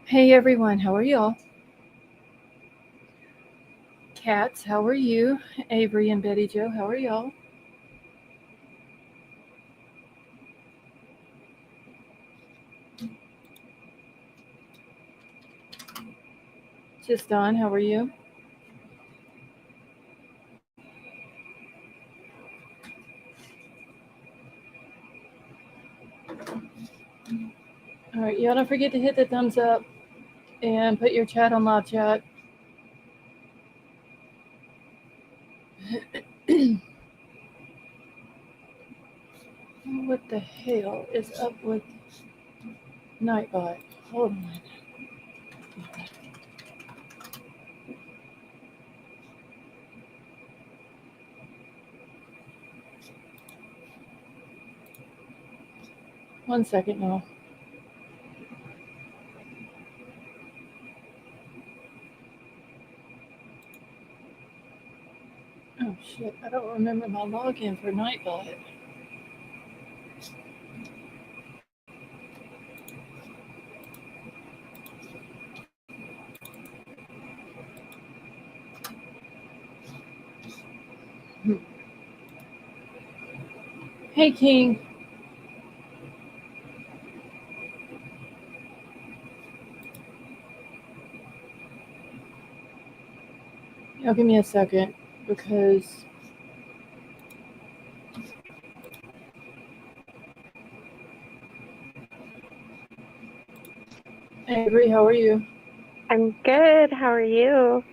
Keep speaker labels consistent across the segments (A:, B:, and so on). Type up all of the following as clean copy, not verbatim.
A: Hey everyone, how are y'all? Cats, how are you? Avery and Betty Joe, how are y'all? Just Don, how are you? All right, y'all don't forget to hit the thumbs up and put your chat on live chat. What the hell is up with Nightbot? Hold on. One second, y'all. Oh shit, I don't remember my login for Nightbot. Hmm. Hey King, y'all give me a second because Avery, how are you?
B: I'm good. How are you?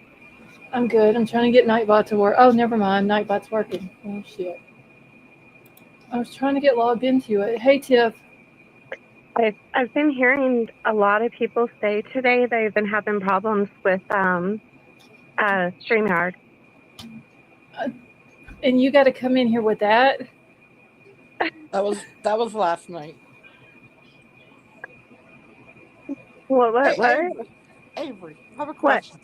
A: I'm good. I'm trying to get Nightbot to work. Oh, never mind. Nightbot's working. Oh shit. I was trying to get logged into it. Hey Tiff.
B: I've been hearing a lot of people say today they've been having problems with StreamYard.
A: Uh, and you got to come in here with that.
C: That was last night.
B: What? What?
C: Hey,
B: What?
C: Avery, I have a
B: What?
C: question.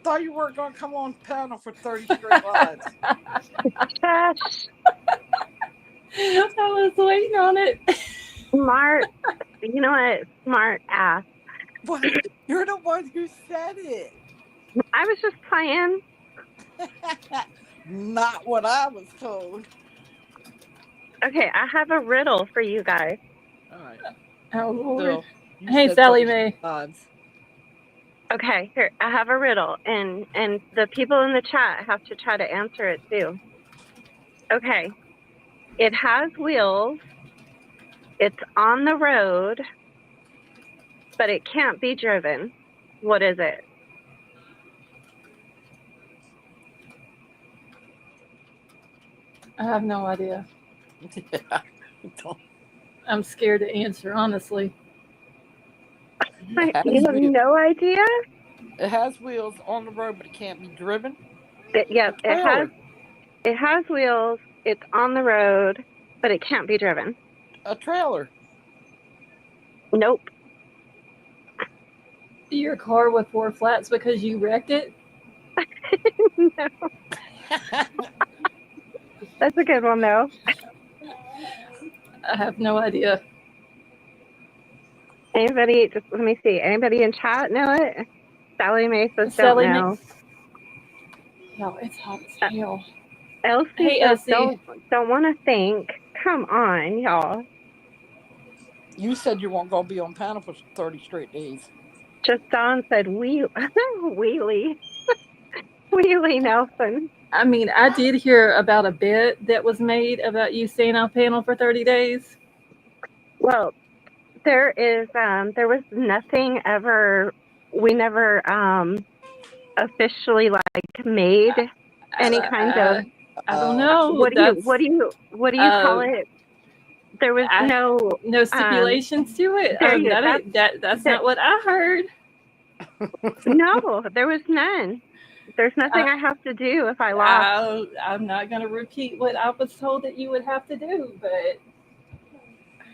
C: Thought you weren't going to come on panel for 30 straight lives.
B: Gosh,
A: I was waiting on it.
B: smart. You know what? Smart ass.
C: What? You're the one who said it.
B: I was just playing.
C: Not what I was told.
B: Okay, I have a riddle for you guys.
C: All right.
A: Oh Lord.
C: Still, you
A: Hey
C: said
A: Sally
C: 30
A: Mae.
C: lives.
B: Okay, here I have a riddle, and the people in the chat have to try to answer it too. Okay, it has wheels. It's on the road, but it can't be driven. What is it?
A: I have no idea.
C: Yeah. Don't-
A: I'm scared to answer honestly.
C: It
B: You
C: has
B: have
C: wheels.
B: no idea?
C: It has wheels on the road, but it can't be driven. A
B: Yes,
C: trailer.
B: it has wheels, it's on the road, but it can't be driven.
C: A trailer.
B: Nope.
A: Your car with four flats because you wrecked it?
B: No, that's a good one though.
A: I have no idea.
B: Anybody, just let me see. Anybody in chat know it? Sally Mae says don't
A: Sally Mae.
B: know.
A: No, it's hot
B: Uh,
A: as hell.
B: Elsie
A: Hey
B: says
A: Elsie.
B: don't want to think. Come on, y'all.
C: You said you weren't going to be on panel for 30 straight days.
B: Just Don said wheelie wheelie Nelson.
A: I mean, I did hear about a bet that was made about you staying on panel for 30 days.
B: Well, there was nothing ever. We never officially like made
A: I,
B: any kind of
A: I don't
C: Uh,
A: know. That's
B: what do you call
A: uh,
B: it? There was
A: I, no
B: um
A: stipulations to it.
B: there you
A: That ain't that's
B: there
A: not what I heard.
B: no, there was none. There's
A: I,
B: nothing I have to do if I lost.
A: I'm not gonna repeat what I was told that you would have to do, but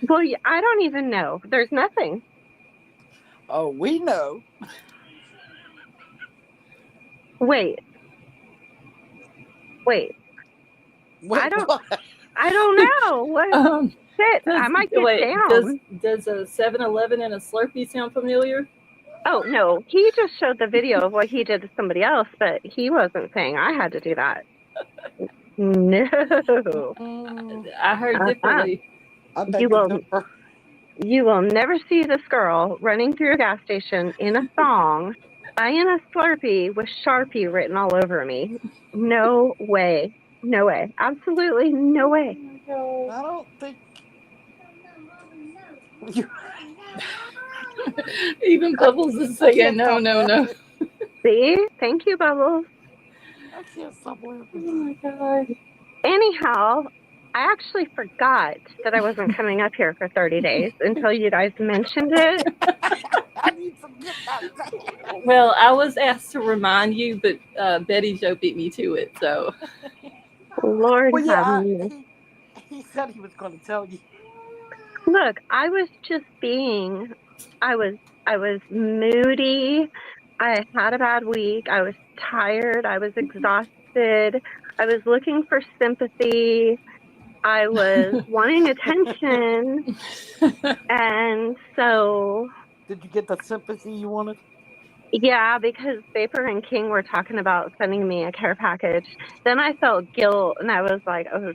B: Well, I don't even know. There's nothing.
C: oh, we know.
B: Wait, wait. I
C: Wait,
B: don't
C: what?
B: I don't know. What? shit. I might get down.
A: Does a 7-Eleven and a Slurpee sound familiar?
B: Oh, no. He just showed the video of what he did to somebody else, but he wasn't saying I had to do that. No.
A: I heard differently.
C: I beg
B: You
C: to
B: will,
C: differ.
B: you will never see this girl running through a gas station in a thong, buying a Slurpee with Sharpie written all over me. No way. No way. Absolutely no way.
C: I don't think you.
A: Even Bubbles is saying no.
B: See? Thank you, Bubbles.
C: I can't stop laughing.
A: Oh my god.
B: Anyhow, I actually forgot that I wasn't coming up here for 30 days until you guys mentioned it.
C: How do you forget that?
A: Well, I was asked to remind you, but Betty Jo beat me to it. So
B: Lord
C: Well,
B: have
C: yeah,
B: me.
C: he said he was going to tell you.
B: Look, I was just being, I was moody. I had a bad week. I was tired. I was exhausted. I was looking for sympathy. I was wanting attention. And so,
C: Did you get the sympathy you wanted?
B: yeah, because Vapor and King were talking about sending me a care package. Then I felt guilt and I was like, oh,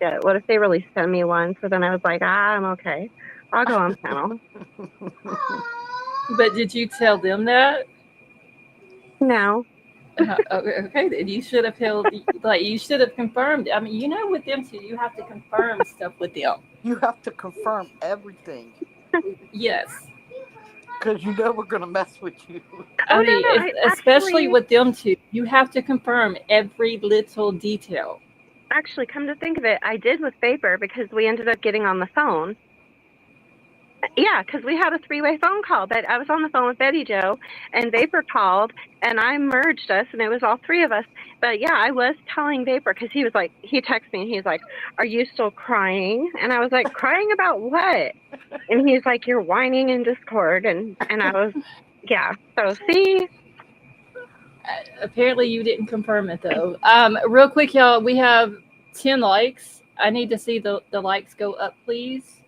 B: shit, what if they really send me one? So then I was like, I'm okay. I'll go on panel.
A: But did you tell them that?
B: No.
A: Okay, then you should have held, like, you should have confirmed. I mean, with them too, you have to confirm stuff with them.
C: You have to confirm everything.
A: Yes.
C: Because you know we're going to mess with you.
A: I mean,
B: no,
A: especially with them too, you have to confirm every little detail.
B: Actually, come to think of it, I did with Vapor because we ended up getting on the phone. Yeah, because we had a 3-way phone call, but I was on the phone with Betty Jo, and Vapor called, and I merged us, and it was all three of us. But yeah, I was telling Vapor because he was like, he texted me, and he's like, "Are you still crying?" And I was like, "Crying about what?" And he's like, "You're whining in Discord," and I was, yeah. So see,
A: Apparently, you didn't confirm it though. Real quick, y'all, we have 10 likes. I need to see the likes go up, please.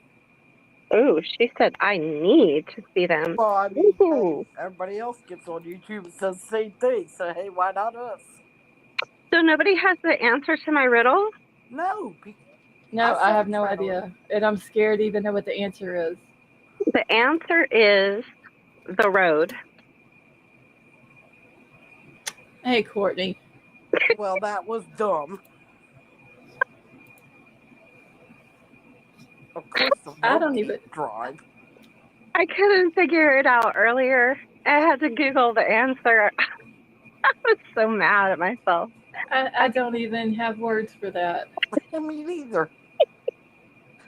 B: oh, she said I need to see them.
C: Well, I mean,
B: Ooh.
C: hey, everybody else gets on YouTube and says the same thing. So, hey, why not us?
B: So nobody has the answer to my riddle?
C: No.
A: No, I have no idea, and I'm scared to even know what the answer is.
B: The answer is the road.
A: Hey, Courtney.
C: Well, that was dumb. Of course,
A: I don't even
C: drive.
B: I couldn't figure it out earlier. I had to Google the answer. I was so mad at myself.
A: I don't even have words for that.
C: Me neither.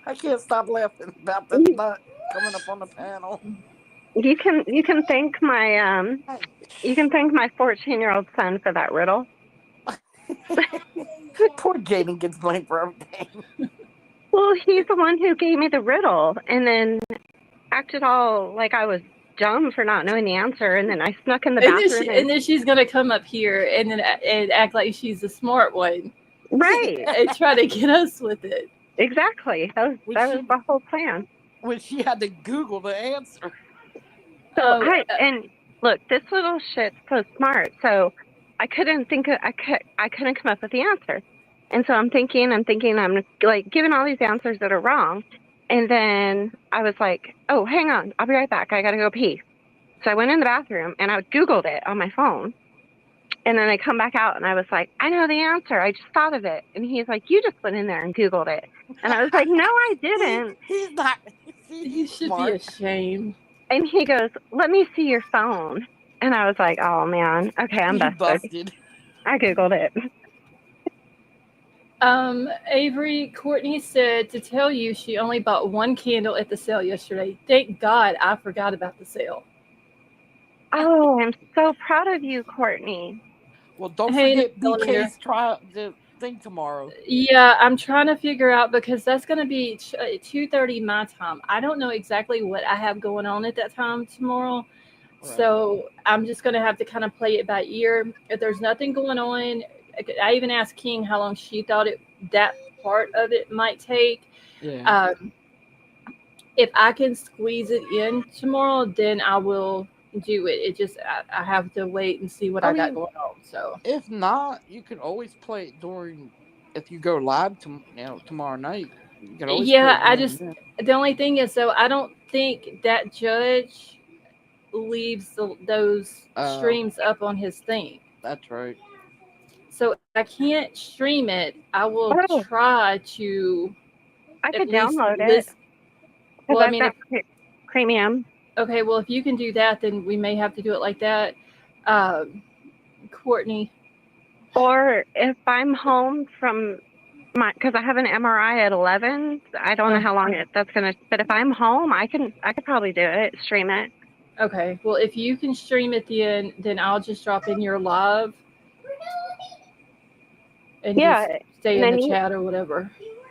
C: I can't stop laughing about this nut coming up on the panel.
B: You can thank my 14-year-old son for that riddle.
C: Poor Jaden gets blamed for everything.
B: Well, he's the one who gave me the riddle and then acted all like I was dumb for not knowing the answer, and then I snuck in the bathroom.
A: And then she's gonna come up here and act like she's the smart one,
B: right?
A: And try to get us with it.
B: Exactly. That was the whole plan.
C: When she had to Google the answer.
B: So and look, this little shit's so smart. So I couldn't come up with the answer. And so I'm thinking, I'm like giving all these answers that are wrong. And then I was like, oh, hang on, I'll be right back. I got to go pee. So I went in the bathroom and I Googled it on my phone. And then I come back out and I was like, I know the answer. I just thought of it. And he's like, you just went in there and Googled it. And I was like, no, I didn't.
C: He's not.
A: You should be ashamed.
B: And he goes, let me see your phone. And I was like, oh, man. Okay, I'm busted. I Googled it.
A: Avery, Courtney said to tell you she only bought one candle at the sale yesterday. Thank God I forgot about the sale.
B: Oh, I'm so proud of you, Courtney.
C: Well, don't forget DK's the thing tomorrow.
A: Yeah, I'm trying to figure out because that's going to be 2:30 my time. I don't know exactly what I have going on at that time tomorrow. Right. So I'm just going to have to kind of play it by ear. If there's nothing going on, I even asked King how long she thought that part of it might take.
C: Yeah.
A: if I can squeeze it in tomorrow, then I will do it. It just I have to wait and see what
C: I
A: I got
C: mean,
A: going on. So
C: if not, you could always play it during. If you go live tomorrow night, you could always play
A: yeah,
C: it
A: I
C: during
A: just
C: then.
A: the only thing is though I don't think that judge leaves those
C: Oh,
A: streams up on his thing.
C: that's right.
A: So if I can't stream it, I will
B: Oh,
A: try to
B: I
A: at
B: could
A: least
B: download it
A: list.
B: because
A: Well, I
B: I've
A: mean,
B: got premium.
A: okay, well, if you can do that, then we may have to do it like that. Um, Courtney,
B: Or if I'm home from because I have an MRI at 11. I don't know
A: uh,
B: how long that's gonna. But if I'm home, I could probably do it. Stream it.
A: okay, well, if you can stream at the end, then I'll just drop in your live and
B: Yeah,
A: just stay
B: and
A: in
B: then
A: the chat or whatever.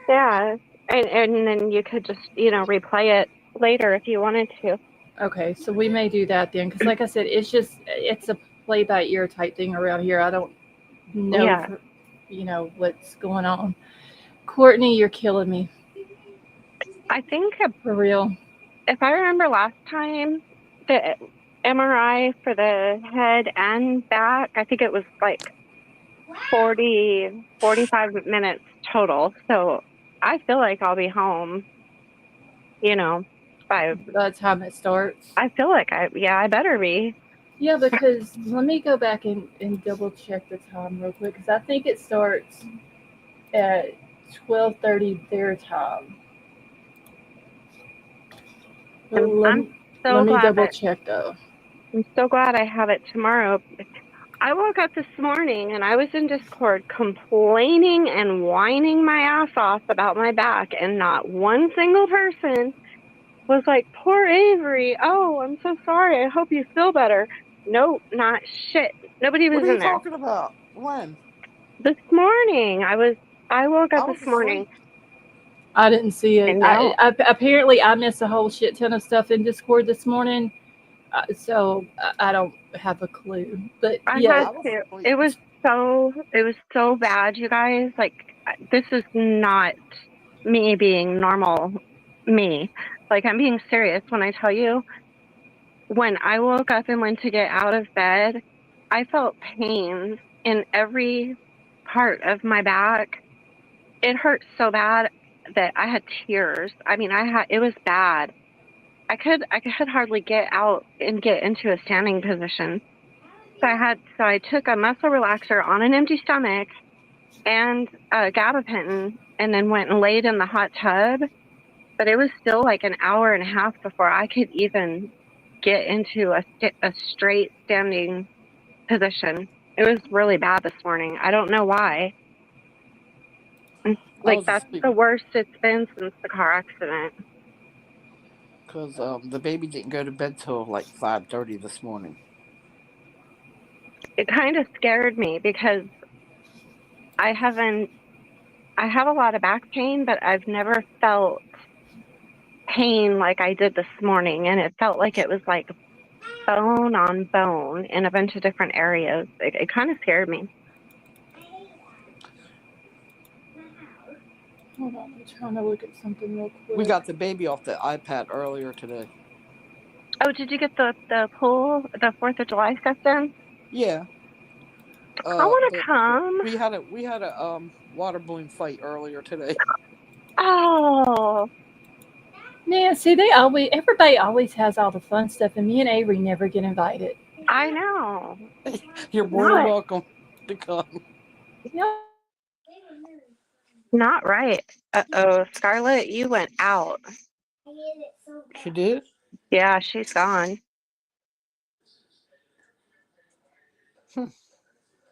B: yeah, and then you could just replay it later if you wanted to.
A: Okay, so we may do that then, because like I said, it's a play by ear type thing around here. I don't know,
B: Yeah,
A: what's going on. Courtney, you're killing me
B: I think
A: for real.
B: if I remember last time, the MRI for the head and back, I think it was like 45 minutes total. So I feel like I'll be home, you know, by,
A: By the time it starts.
B: I feel like I better be.
A: Yeah, because let me go back and double check the time real quick because I think it starts at 12:30 their time. But
B: I'm
A: let
B: so
A: me
B: glad
A: double check though.
B: I'm so glad I have it tomorrow. I woke up this morning and I was in Discord complaining and whining my ass off about my back, and not one single person was like, "Poor Avery. Oh, I'm so sorry. I hope you feel better." Nope, not shit. Nobody
C: What
B: was
C: are you
B: in there.
C: talking about? When?
B: This morning, I woke up
C: I
B: this
C: was
B: morning
C: asleep.
A: I didn't see it.
B: and now
A: Apparently I missed a whole shit ton of stuff in Discord this morning, so I don't have a clue. But
B: I
A: yeah,
B: had
C: I was
B: to.
C: asleep.
B: It was so bad, you guys. Like, this is not me being normal me. Like, I'm being serious when I tell you, when I woke up and went to get out of bed, I felt pain in every part of my back. It hurt so bad that I had tears. I mean, it was bad. I could hardly get out and get into a standing position. So I took a muscle relaxer on an empty stomach and a gabapentin, and then went and laid in the hot tub. But it was still like an hour and a half before I could even get into a straight standing position. It was really bad this morning. I don't know why.
C: I
B: Like,
C: was
B: that's
C: asleep
B: the worst it's been since the car accident.
C: because the baby didn't go to bed till like 5:30 this morning.
B: It kind of scared me because I haven't I have a lot of back pain, but I've never felt pain like I did this morning, and it felt like it was like bone on bone in a bunch of different areas. It kind of scared me.
A: hold on, I'm trying to look at something real
C: We
A: quick.
C: got the baby off the iPad earlier today.
B: Oh, did you get the pool, the 4th of July stuff done?
C: Yeah.
B: I want to come.
C: We had a water balloon fight earlier today.
B: Oh,
A: Yeah, see, everybody always has all the fun stuff, and me and Avery never get invited.
B: I know.
C: You're more than
B: Not
C: welcome to come.
A: Yeah,
B: not right. Uh-oh, Scarlett, you went out.
C: She did?
B: Yeah, she's gone.
C: Hmm.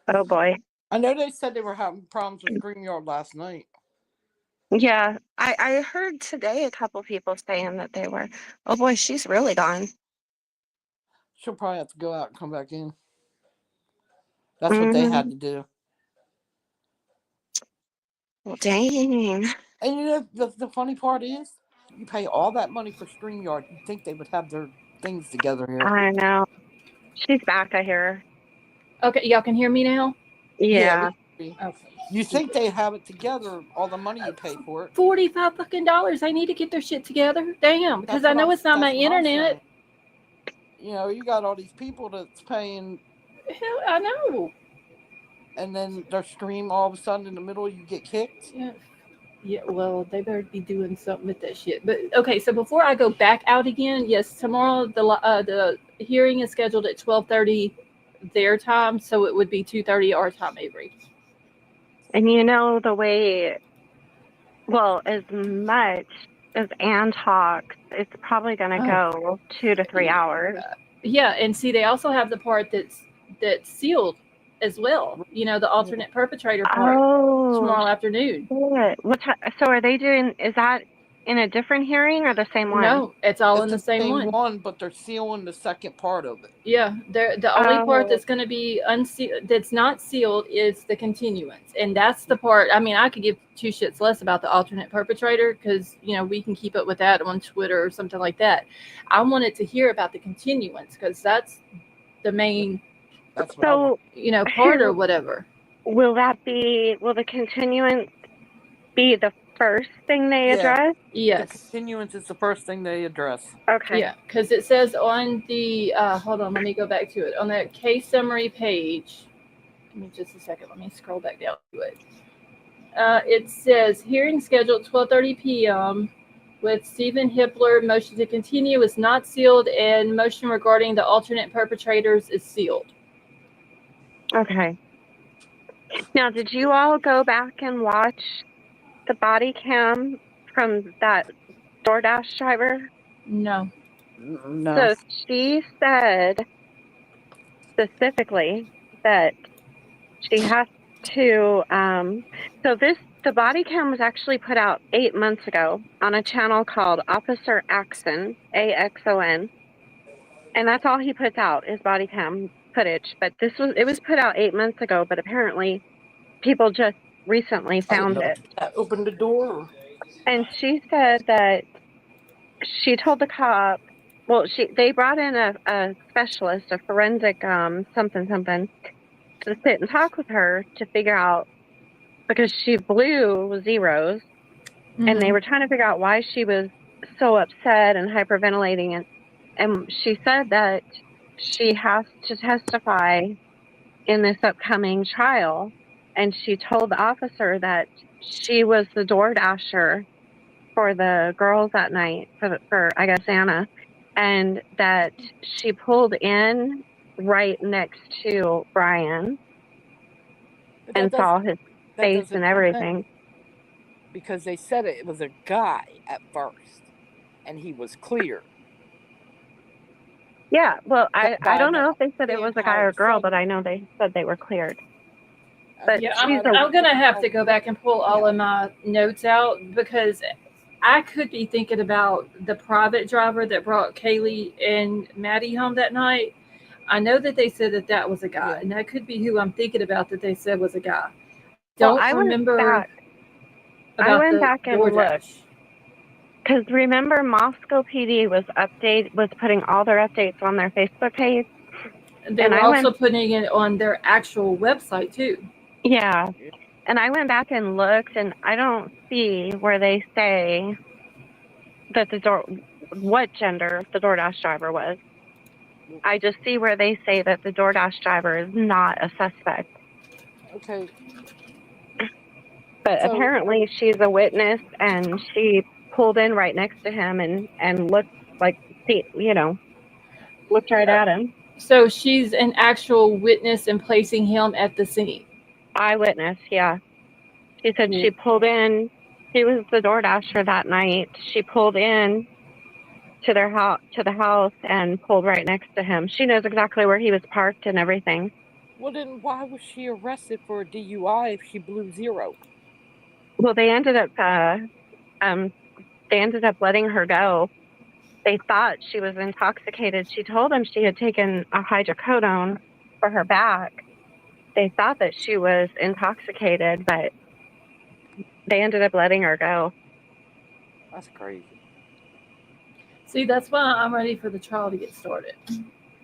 B: Oh boy.
C: I know they said they were having problems with StreamYard last night.
B: Yeah, I heard today a couple people saying that they were. Oh boy, she's really gone.
C: She'll probably have to go out and come back in. That's what they had
B: Hmm.
C: to do.
B: Well, dang.
C: And you know, the funny part is, you pay all that money for StreamYard, you'd think they would have their things together here.
B: I know. She's back, I hear.
A: okay, y'all can hear me now.
C: Yeah,
B: Yeah.
A: Okay.
C: You think they have it together? All the money you pay for it.
A: $45 They need to get their shit together. Damn, because I know it's not my internet.
C: You know, you got all these people that's paying.
A: Hell, I know.
C: And then their stream all of a sudden in the middle, you get kicked.
A: Yeah. Yeah, well, they better be doing something with that shit. But okay, so before I go back out again, yes, tomorrow the hearing is scheduled at 12:30 their time, so it would be 2:30 our time, Avery.
B: And you know the way, well, as much as Anne talks, it's probably going to go 2 to 3 hours.
A: Yeah, and see, they also have the part that's sealed as well. You know, the alternate perpetrator part tomorrow afternoon.
B: So are they doing? Is that in a different hearing or the same one?
A: No, it's all in the same one.
C: But they're sealing the second part of it.
A: Yeah, the only part that's going to be unsealed, that's not sealed, is the continuance, and that's the part. I mean, I could give two shits less about the alternate perpetrator because you know we can keep up with that on Twitter or something like that. I wanted to hear about the continuance because that's the main, part or whatever.
B: Will the continuance be the first thing they address?
A: Yes.
C: The continuance is the first thing they address.
B: Okay.
A: Yeah, because it says on the, hold on, let me go back to it. On that case summary page, give me just a second. Let me scroll back down to it. It says, hearing scheduled 12:30 p.m. with Stephen Hippler. Motion to continue is not sealed, and motion regarding the alternate perpetrators is sealed.
B: Okay. Now, did you all go back and watch the body cam from that DoorDash driver?
A: No.
B: So she said specifically that she has to. The body cam was actually put out 8 months ago on a channel called Officer Axon, AXON, and that's all he puts out is body cam footage. But it was put out 8 months ago, but apparently people just recently found it.
C: Opened the door.
B: And she said that she told the cop, well, they brought in a specialist, a forensic something, to sit and talk with her to figure out, because she blew zeros, and they were trying to figure out why she was so upset and hyperventilating. And she said that she has to testify in this upcoming trial. And she told the officer that she was the DoorDasher for the girls that night, for I guess Anna, and that she pulled in right next to Brian and saw his face and everything.
C: Because they said it was a guy at first, and he was clear.
B: Yeah, well, I don't know if they said it was a guy or a girl, but I know they said they were cleared. But
A: yeah, I'm going to have to go back and pull all of my notes out because I could be thinking about the private driver that brought Kaylee and Maddie home that night. I know that they said that was a guy, and that could be who I'm thinking about that they said was a guy. I went
B: back and looked. Because remember, Moscow PD was putting all their updates on their Facebook page.
A: They were also putting it on their actual website too.
B: Yeah. And I went back and looked, and I don't see where they say that what gender the DoorDash driver was. I just see where they say that the DoorDash driver is not a suspect.
C: Okay.
B: But apparently she's a witness, and she pulled in right next to him and looked looked right at him.
A: So she's an actual witness and placing him at the scene.
B: Eyewitness, yeah. She said she pulled in. She was the DoorDasher that night. She pulled in to the house and pulled right next to him. She knows exactly where he was parked and everything.
C: Well, then why was she arrested for a DUI if she blew zero?
B: Well, they ended up letting her go. They thought she was intoxicated. She told them she had taken a hydrocodone for her back. They thought that she was intoxicated, but they ended up letting her go.
C: That's crazy.
A: See, that's why I'm ready for the trial to get started.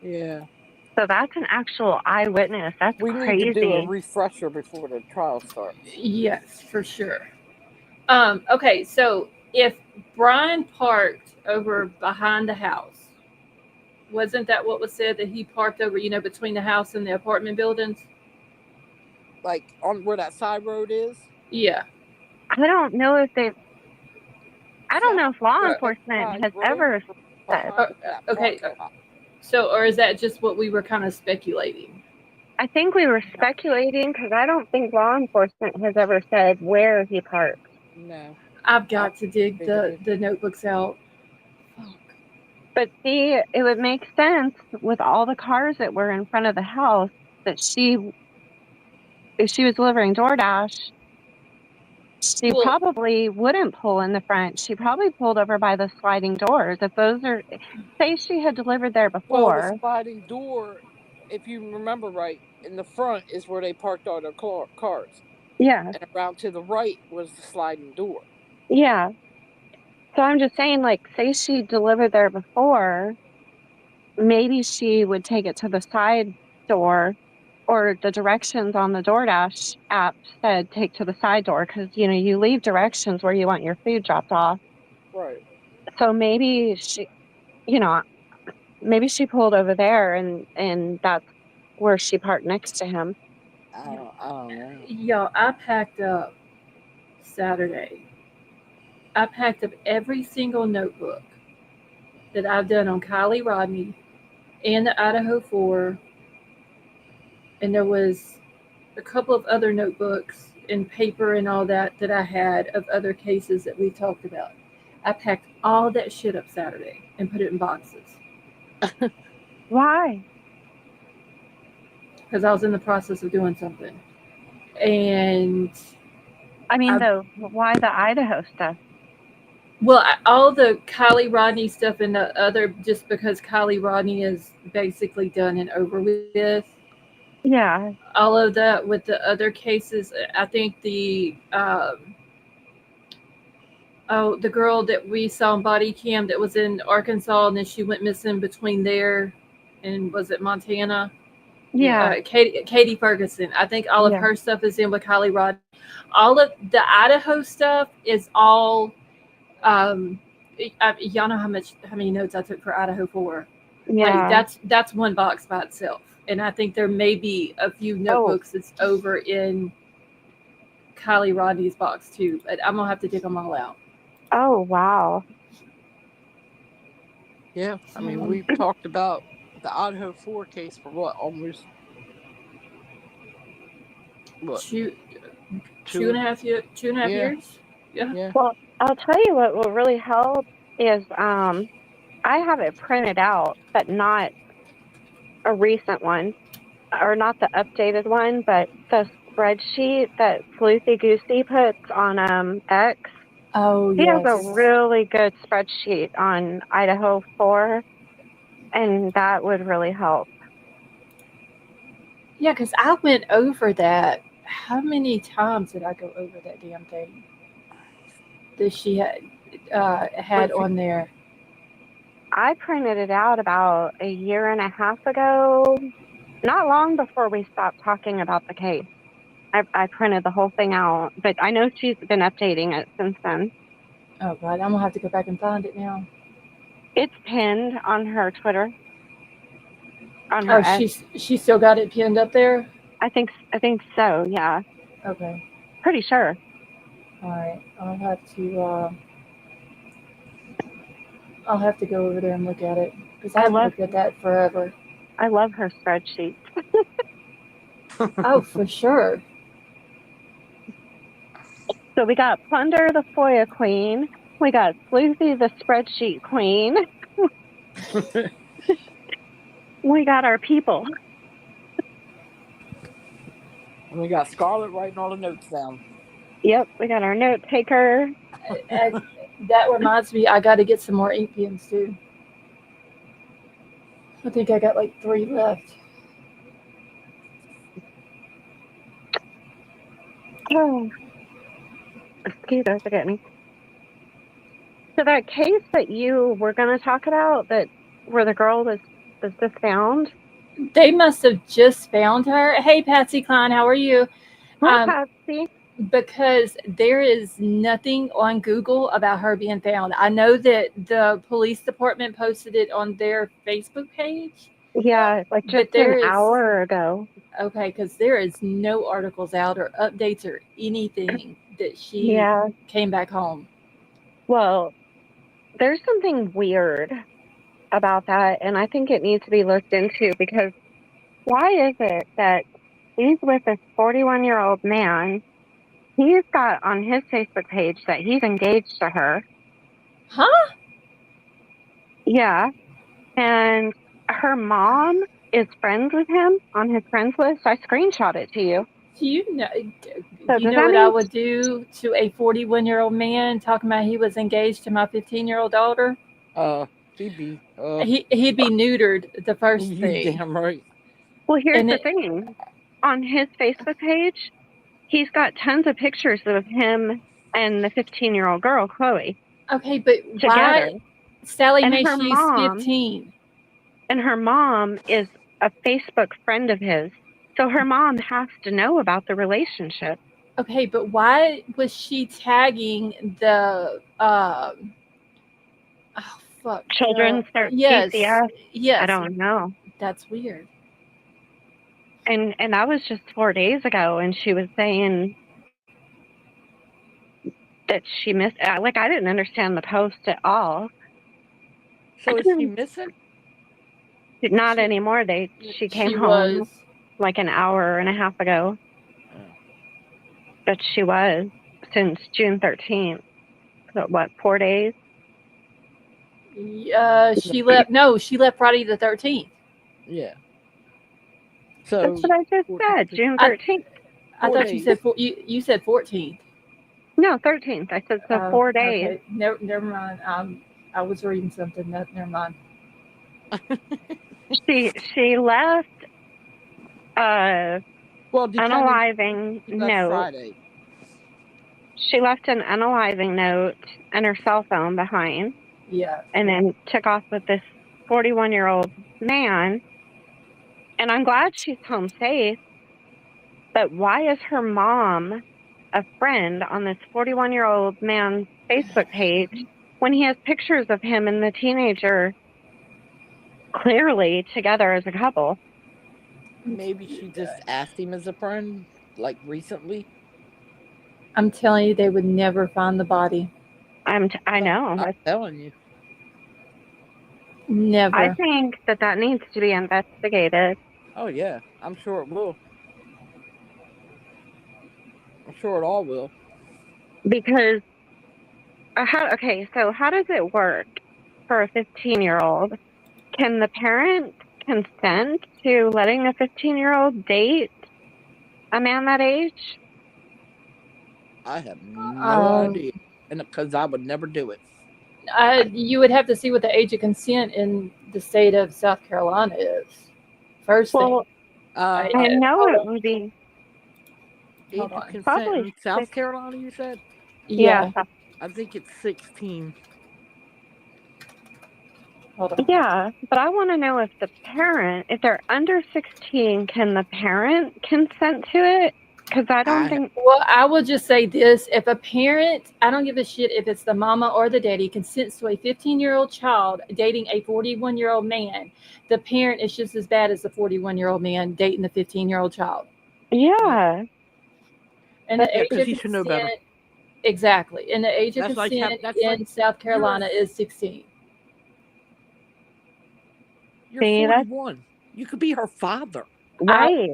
C: Yeah.
B: So that's an actual eyewitness. That's
C: We need
B: crazy.
C: to do a refresher before the trial starts.
A: Yes, for sure. Okay, so if Brian parked over behind the house, wasn't that what was said, that he parked over, between the house and the apartment buildings?
C: Like on where that side road is.
A: Yeah.
B: I don't know if they. I
C: See,
B: don't
C: I
B: know if law
A: Uh,
B: enforcement
C: side
B: has
C: road
B: ever said.
A: uh,
C: behind that
A: okay.
C: parking lot.
A: So, or is that just what we were kind of speculating?
B: I think we were speculating because I don't think law enforcement has ever said where he parked.
C: No,
A: I've
C: I
A: got to dig
C: think it is.
A: the notebooks out. Fuck.
B: But see, it would make sense with all the cars that were in front of the house that if she was delivering DoorDash, she
A: Well,
B: probably wouldn't pull in the front. She probably pulled over by the sliding doors. If those are, say she had delivered there
C: Well, the
B: before.
C: sliding door, if you remember right, in the front is where they parked all their cars,
B: Yeah,
C: and around to the right was the sliding door.
B: yeah. So I'm just saying, like, say she delivered there before, maybe she would take it to the side door, or the directions on the DoorDash app said take to the side door because, you leave directions where you want your food dropped off.
C: Right.
B: So maybe you know, maybe she pulled over there and that's where she parked next to him.
C: I don't know.
A: yo, I packed up Saturday. I packed up every single notebook that I've done on Kylie Rodney and the Idaho 4, and there was a couple of other notebooks and paper and all that I had of other cases that we talked about. I packed all that shit up Saturday and put it in boxes
B: Why?
A: because I was in the process of doing something. And
B: I mean,
A: I,
B: though, why the Idaho stuff?
A: all the Kylie Rodney stuff and the other, just because Kylie Rodney is basically done and over with.
B: Yeah,
A: All of that with the other cases, I think the girl that we saw on body cam that was in Arkansas and then she went missing between there and was it Montana?
B: yeah,
A: Katie Ferguson. I think all of
B: yeah.
A: her stuff is in with Kylie Rod. All of the Idaho stuff is all. Um, y'all know how many notes I took for Idaho 4. Like
B: Yeah.
A: that's one box by itself, and I think there may be a few
B: Oh,
A: notebooks that's over in Kylie Rodney's box too. But I'm gonna have to dig them all out.
B: oh, wow.
C: Yeah, I mean,
A: So,
C: we've talked about the Idaho 4 case for what, almost what,
A: two two and
C: two?
A: a half year 2.5
C: Yeah,
A: years. Yeah.
C: yeah.
B: Well, I'll tell you what will really help is I have it printed out, but not a recent one or not the updated one, but the spreadsheet that Sleuthy Goosey puts on X.
A: Oh
B: He has a
A: yes.
B: really good spreadsheet on Idaho 4, and that would really help.
A: Yeah, because I went over that. How many times did I go over that damn thing that she
C: But
A: had
C: if you,
A: on there?
B: I printed it out about a year and a half ago, not long before we stopped talking about the case. I printed the whole thing out, but I know she's been updating it since then.
A: Oh God, I'm gonna have to go back and find it now.
B: It's pinned on her Twitter, on her
A: Oh,
B: X.
A: she still got it pinned up there.
B: I think so. Yeah,
A: Okay,
B: pretty sure.
A: all right. I'll have to go over there and look at it because I
B: I
A: haven't
B: love
A: looked at that forever.
B: I love her spreadsheet.
A: Oh, for sure.
B: So we got Plunder the FOIA Queen. We got Sleuthy the Spreadsheet Queen. We got our people.
C: and we got Scarlett writing all the notes down.
B: Yep, we got our note taker.
A: And that reminds me, I got to get some more ink pens too. I think I got like 3 left.
B: Oh, mosquitoes are getting me. So that case that you were going to talk about, that where the girl was just found.
A: They must have just found her. Hey, Patsy Cline, how are you?
B: Hi,
A: Um,
B: Patsy.
A: because there is nothing on Google about her being found. I know that the police department posted it on their Facebook page,
B: Yeah, like
A: but
B: just an hour ago.
A: okay, because there is no articles out or updates or anything that she
B: Yeah.
A: came back home.
B: Well, there's something weird about that, and I think it needs to be looked into because why is it that he's with this 41-year-old man? He's got on his Facebook page that he's engaged to her.
A: Huh?
B: Yeah. And her mom is friends with him on his friends list. I screenshot it to you.
A: Do you know?
B: So
A: You
B: does
A: know
B: that
A: what I
B: mean
A: would do to a 41-year-old man talking about he was engaged to my 15-year-old daughter?
C: Phoebe.
A: He'd be neutered the first
C: You
A: thing.
C: damn right.
B: Well, here's
A: And
B: the thing. On his Facebook page, he's got tons of pictures of him and the 15-year-old girl, Chloe,
A: okay, but
B: together.
A: why, Sally
B: And
A: Mae?
B: her
A: She's
B: mom
A: 15.
B: and her mom is a Facebook friend of his. So her mom has to know about the relationship.
A: Okay, but why was she tagging the oh fuck,
B: Children's
A: yes,
B: DCF,
A: yes,
B: I don't know.
A: that's weird.
B: And that was just 4 days ago, and she was saying that she missed. Like, I didn't understand the post at all.
C: So is she missing?
B: Not anymore. She came
A: She
B: home
A: was.
B: like an hour and a half ago, but she was since June 13th. So what, 4 days?
A: She left. No, she left Friday the 13th.
C: Yeah. So
B: That's what I just
C: 14th.
B: said. June
A: I-
B: 13th.
A: I
C: 4
A: thought you
C: days.
A: said you said 14th.
B: No, 13th. I said so. 4 days.
A: Okay. Never mind. I was reading something. Never mind.
B: She left
C: Well,
B: unaliving
C: she left
B: note.
C: Friday.
B: She left an unaliving note and her cell phone behind,
A: Yeah.
B: and then took off with this 41-year-old man. And I'm glad she's home safe. But why is her mom a friend on this 41-year-old man's Facebook page when he has pictures of him and the teenager clearly together as a couple?
C: Maybe she just asked him as a friend, like recently.
A: I'm telling you, they would never find the body.
B: I know.
C: I'm telling you.
A: Never.
B: I think that needs to be investigated.
C: Oh yeah, I'm sure it will. I'm sure it all will.
B: Because so how does it work for a 15-year-old? Can the parent consent to letting a 15-year-old date a man that age?
C: I have no idea, and because I would never do it.
A: You would have to see what the age of consent in the state of South Carolina is. First
B: Well,
A: thing.
B: I know it would be.
C: Age
A: Hold
C: of
A: on.
C: consent
B: Probably
C: in South
B: 6.
C: Carolina, you said?
B: Yeah.
C: I think it's 16.
A: Hold on.
B: Yeah, but I want to know if they're under 16, can the parent consent to it? Because I don't think.
A: Well, I will just say this. If a parent, I don't give a shit if it's the mama or the daddy, consents to a 15-year-old child dating a 41-year-old man, the parent is just as bad as the 41-year-old man dating the 15-year-old child.
B: Yeah.
A: And the age of
C: you should know better.
A: consent, exactly. And the age of
C: That's like
A: consent
C: that's
A: in
C: like
A: South Carolina is 16.
C: You're
B: See, that's
C: 41. You could be her father.
B: right.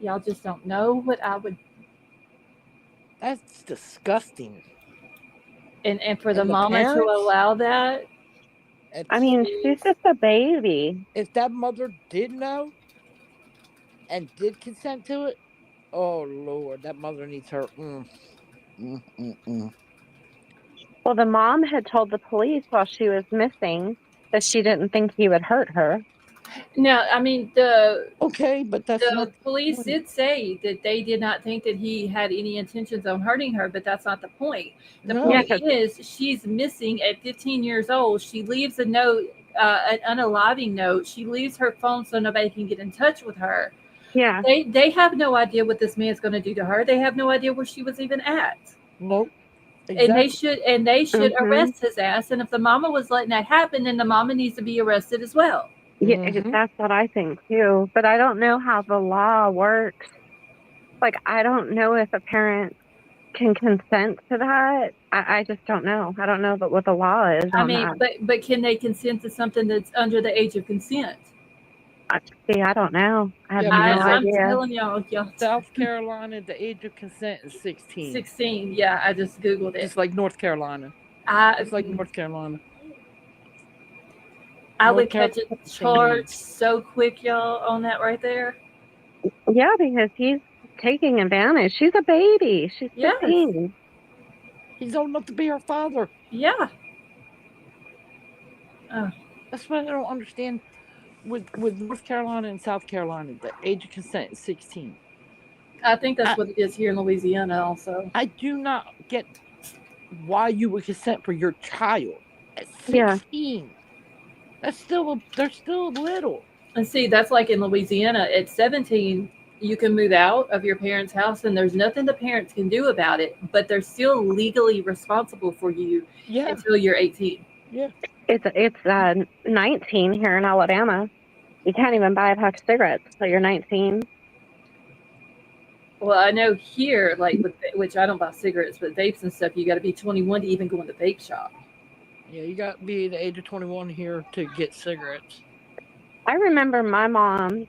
A: Y'all just don't know what I would.
C: That's disgusting.
A: And for the
C: And the
A: mama to
C: parents?
A: allow that.
B: I mean, she's just a baby.
C: If that mother did know and did consent to it, oh Lord, that mother needs her.
B: Well, the mom had told the police while she was missing that she didn't think he would hurt her.
A: No, I mean
C: Okay, but that's
A: the
C: not.
A: police did say that they did not think that he had any intentions of hurting her, but that's not the point. The
C: No.
A: point is she's missing at 15 years old. She leaves a note an unaliving note. She leaves her phone so nobody can get in touch with her.
B: Yeah.
A: They have no idea what this man's going to do to her. They have no idea where she was even at.
C: Nope.
A: And
C: Exactly.
A: they should
B: Mhm.
A: arrest his ass. And if the mama was letting that happen, then the mama needs to be arrested as well.
B: Yeah,
C: Mhm.
B: that's what I think too. But I don't know how the law works. Like, I don't know if a parent can consent to that. I just don't know. I don't know what the law is
A: I
B: on
A: mean,
B: that.
A: but can they consent to something that's under the age of consent?
B: See, I don't know. I have
C: Yeah,
B: no
C: because
A: I'm
B: idea.
A: telling y'all,
C: South Carolina, the age of consent is 16,
A: 16. Yeah, I just googled it.
C: just like North Carolina.
A: I
C: It's like North Carolina.
A: I
C: North
A: would catch a
C: Carolina, same
A: charge
C: age.
A: so quick, y'all, on that right there.
B: Yeah, because he's taking advantage. She's a baby. She's
A: Yes.
B: 15.
C: He's old enough to be her father.
A: Yeah. Oh,
C: That's what I don't understand. With North Carolina and South Carolina, the age of consent is 16.
A: I think that's
C: I
A: what it is here in Louisiana also.
C: I do not get why you would consent for your child at
B: Yeah.
C: 16. They're still little.
A: And see, that's like in Louisiana at 17, you can move out of your parents' house and there's nothing the parents can do about it, but they're still legally responsible for you
C: Yeah,
A: until you're 18.
C: yeah.
B: It's 19 here in Alabama. You can't even buy a pack of cigarettes until you're 19.
A: Well, I know here, like with which I don't buy cigarettes, but vapes and stuff, you got to be 21 to even go in the vape shop.
C: Yeah, you got to be the age of 21 here to get cigarettes.
B: I remember my mom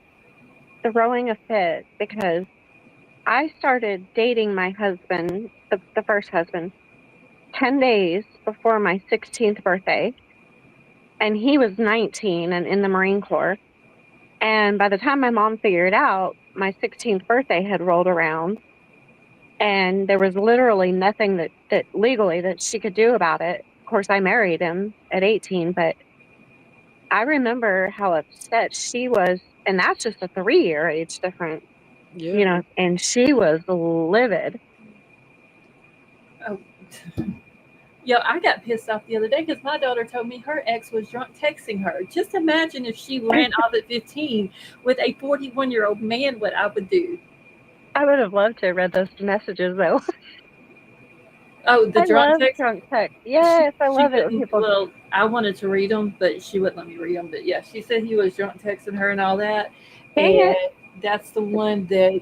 B: throwing a fit because I started dating my husband, the first husband, 10 days before my 16th birthday. And he was 19 and in the Marine Corps. And by the time my mom figured out, my 16th birthday had rolled around. And there was literally nothing that legally that she could do about it. Of course, I married him at 18, but I remember how upset she was. And that's just a 3-year age difference,
C: Yeah.
B: and she was livid.
A: Oh, yo, I got pissed off the other day because my daughter told me her ex was drunk texting her. Just imagine if she ran off at 15 with a 41-year-old man, what I would do.
B: I would have loved to have read those messages, though.
A: Oh, the
B: I
A: drunk
B: love
A: text.
B: drunk text. Yes, I
A: She
B: love it when
A: wouldn't.
B: people.
A: Well, I wanted to read them, but she wouldn't let me read them. But yeah, she said he was drunk texting her and all that,
B: Dang
A: and
B: it.
A: that's the one that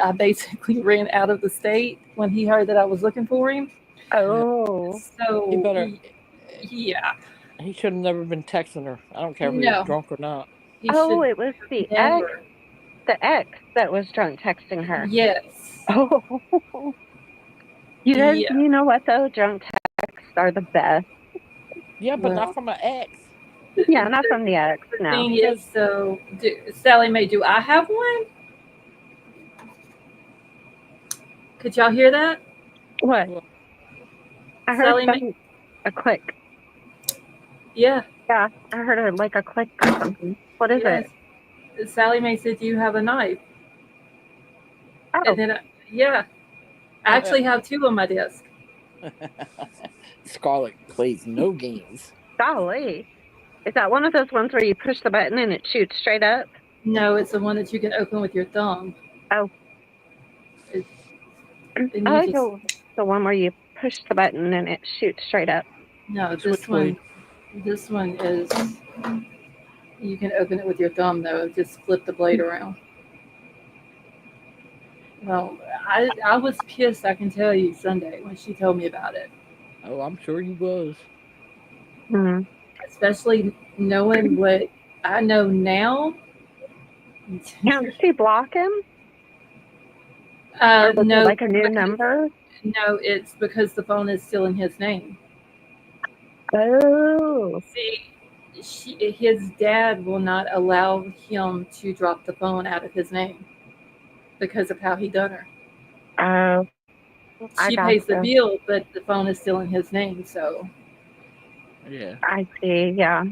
A: I basically ran out of the state when he heard that I was looking for him.
B: Oh.
A: So
C: He better.
A: yeah,
C: He should have never been texting her. I don't care if he was
A: no,
C: drunk or not.
A: he
B: Oh,
A: should
B: it was
A: never.
B: the ex that was drunk texting her.
A: Yes,
B: Oh. You guys,
A: yeah.
B: you know what though? Drunk texts are the best.
C: Yeah, but not
A: Well,
C: from an ex.
B: Yeah, not from the ex.
A: the
B: No.
A: thing is, so Sally Mae, do I have one? Could y'all hear that?
B: What?
C: Well,
B: I heard
A: Sally Mae.
B: a click.
A: Yeah.
B: Yeah, I heard a click or something. What is
A: Yes.
B: it?
A: Sally Mae said, "Do you have a knife?"
B: Oh,
A: And then, yeah, I actually have two on my desk.
C: Scarlet plays no games.
B: golly. Is that one of those ones where you push the button and it shoots straight up?
A: No, it's the one that you can open with your thumb.
B: Oh.
A: And
B: I
A: you
B: like
A: just
B: the one where you push the button and it shoots straight up.
A: no.
C: Switchblade.
A: This one is. You can open it with your thumb though. Just flip the blade around. Well, I was pissed. I can tell you Sunday when she told me about it,
C: Oh, I'm sure he was.
B: Hmm.
A: especially knowing what I know now.
B: Can't she block him? Or was it
A: No,
B: like a new
A: because,
B: number?
A: no, it's because the phone is still in his name.
B: Oh.
A: See, his dad will not allow him to drop the phone out of his name because of how he done her.
B: Oh, I
A: She pays the
B: gotcha.
A: bill, but the phone is still in his name. So,
C: Yeah.
B: I see, yeah.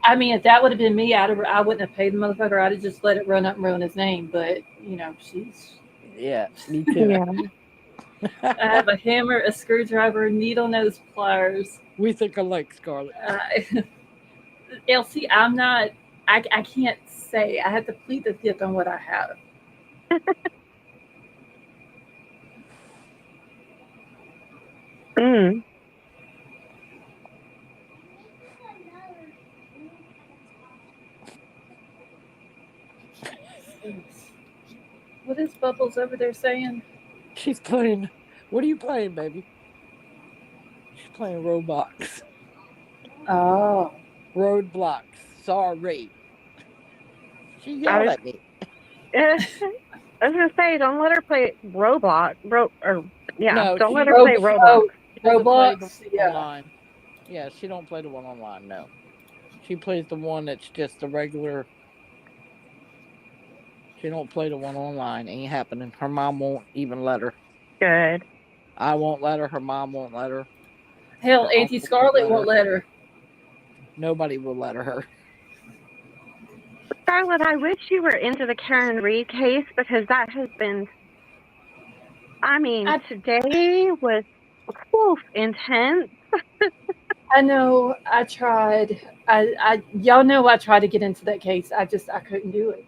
A: I mean, if that would have been me, I wouldn't have paid the motherfucker. I'd have just let it run up and ruin his name. But you know, she's
C: Yeah, me too.
B: Yeah.
A: I have a hammer, a screwdriver, needle nose pliers.
C: We think alike, Scarlett.
A: Elsie, I'm not. I can't say. I have to plead the fifth on what I have.
B: Mm.
A: What is Bubbles over there saying?
C: She's playing. What are you playing, baby? She's playing Roblox.
A: Oh.
C: Roadblocks. Sorry. She
B: I
C: yelled
B: was,
C: at me.
B: I was gonna say, don't let her play Roblox.
C: No,
B: Don't let
C: she
B: her play Roblox.
A: Oh,
C: doesn't play the
A: Roblox.
C: one
A: Yeah.
C: online. Yeah, she don't play the one online. No, she plays the one that's just the regular. She don't play the one online. Ain't happening. Her mom won't even let her.
B: Good.
C: I won't let her. Her mom won't let her.
A: Hell,
C: Her
A: Auntie
C: uncle won't
A: Scarlett
C: let
A: won't
C: her.
A: let her.
C: Nobody will let her.
B: Scarlett, I wish you were into the Karen Reed case because that has been. I mean,
A: I,
B: today was intense.
A: I know. I tried. Y'all know I tried to get into that case. I couldn't do it.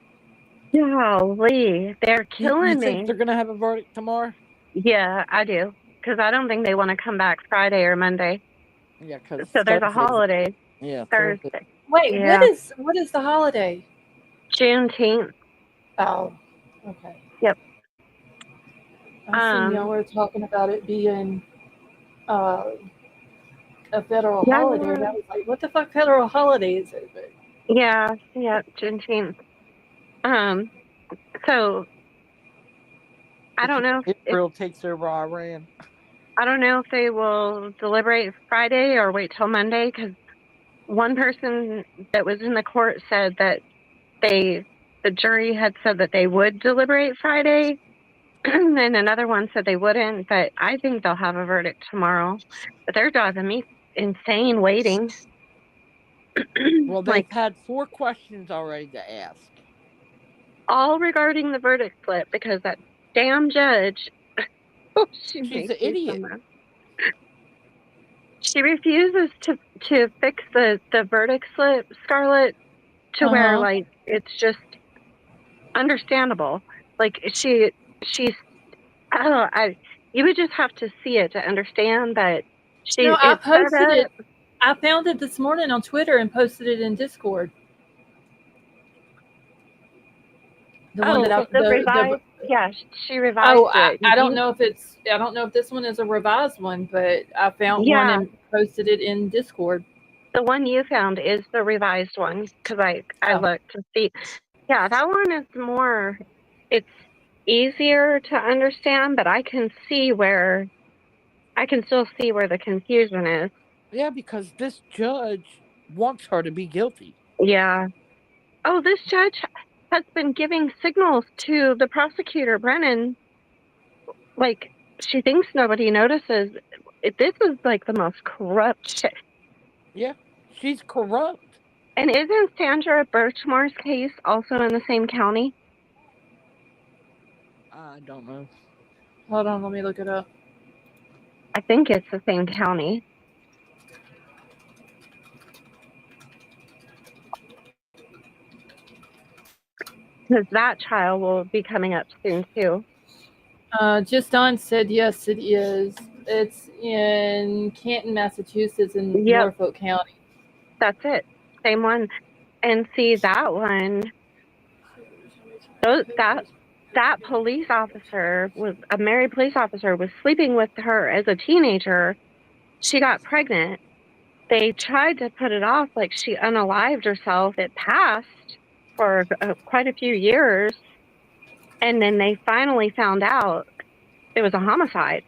B: Golly, they're
C: You
B: killing
C: think
B: me.
C: they're gonna have a verdict tomorrow?
B: Yeah, I do. Because I don't think they want to come back Friday or Monday.
C: Yeah, because
B: So there's a
C: Thursday.
B: holiday
C: Yeah, Thursday.
B: Thursday.
A: Wait,
B: Yeah,
A: what is the holiday?
B: Juneteenth.
A: Oh, okay.
B: Yep.
A: I seen y'all were talking about it being uh, a federal holiday, and
B: Yeah,
A: I was like, what the fuck federal holiday is it? But
B: yeah, Juneteenth. Um, so I don't
C: Because
B: know if
C: Israel takes over Iran.
B: they will deliberate Friday or wait till Monday because one person that was in the court said that the jury had said that they would deliberate Friday, and then another one said they wouldn't. But I think they'll have a verdict tomorrow. But they're driving me insane waiting.
C: Well, they've
B: Like
C: had 4 questions already to ask.
B: all regarding the verdict slip because that damn judge. Oh, she
C: She's
B: makes
C: an
B: me so
C: idiot.
B: mad. She refuses to fix the verdict slip, Scarlett, to where
A: uh-huh.
B: like it's just understandable. Like she's I don't know, you would just have to see it to understand that
A: No, I
B: it's set
A: posted it.
B: up.
A: I found it this morning on Twitter and posted it in Discord. The one
B: Oh,
A: that I
B: the revised. Yeah, she revised it.
A: I don't know if it's I don't know if this one is a revised one, but I found one
B: Yeah,
A: and posted it in Discord.
B: the one you found is the revised one because I
A: Oh,
B: looked to see. Yeah, that one is more. It's easier to understand, but I can still see where the confusion is.
C: Yeah, because this judge wants her to be guilty.
B: Yeah. Oh, this judge has been giving signals to the prosecutor, Brennan, like she thinks nobody notices. This is like the most corrupt shit.
C: Yeah, she's corrupt.
B: And isn't Sandra Birchmore's case also in the same county?
C: I don't know.
A: hold on, let me look it up.
B: I think it's the same county. Because that trial will be coming up soon too.
A: Just Don said yes, it is. It's in Canton, Massachusetts, in
B: Yep,
A: Norfolk County.
B: that's it. Same one. And see that one, that police officer was a married police officer was sleeping with her as a teenager. She got pregnant. They tried to put it off like she unalived herself. It passed for quite a few years. And then they finally found out it was a homicide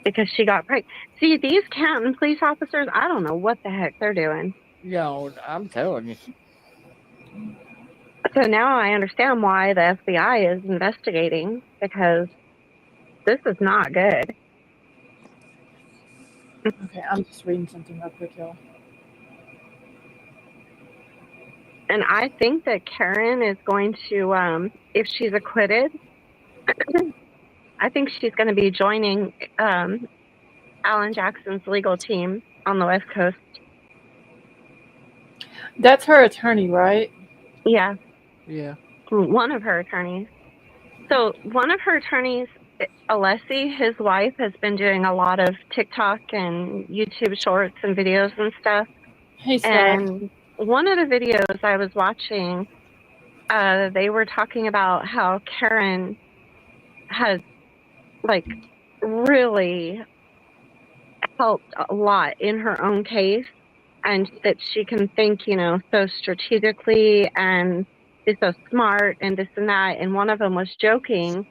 B: because she got pregnant. See, these Canton police officers, I don't know what the heck they're doing.
C: Yo, I'm telling you.
B: So now I understand why the FBI is investigating because this is not good.
A: Okay, I'm just reading something real quick, y'all.
B: And I think that Karen is going to, if she's acquitted, I think she's going to be joining Alan Jackson's legal team on the West Coast.
A: That's her attorney, right?
B: Yeah,
C: Yeah.
B: one of her attorneys. So one of her attorneys, Alessi, his wife, has been doing a lot of TikTok and YouTube shorts and videos and stuff.
A: Hey, Steph.
B: And one of the videos I was watching, they were talking about how Karen has like really helped a lot in her own case, and that she can think, you know, so strategically and is so smart and this and that. And one of them was joking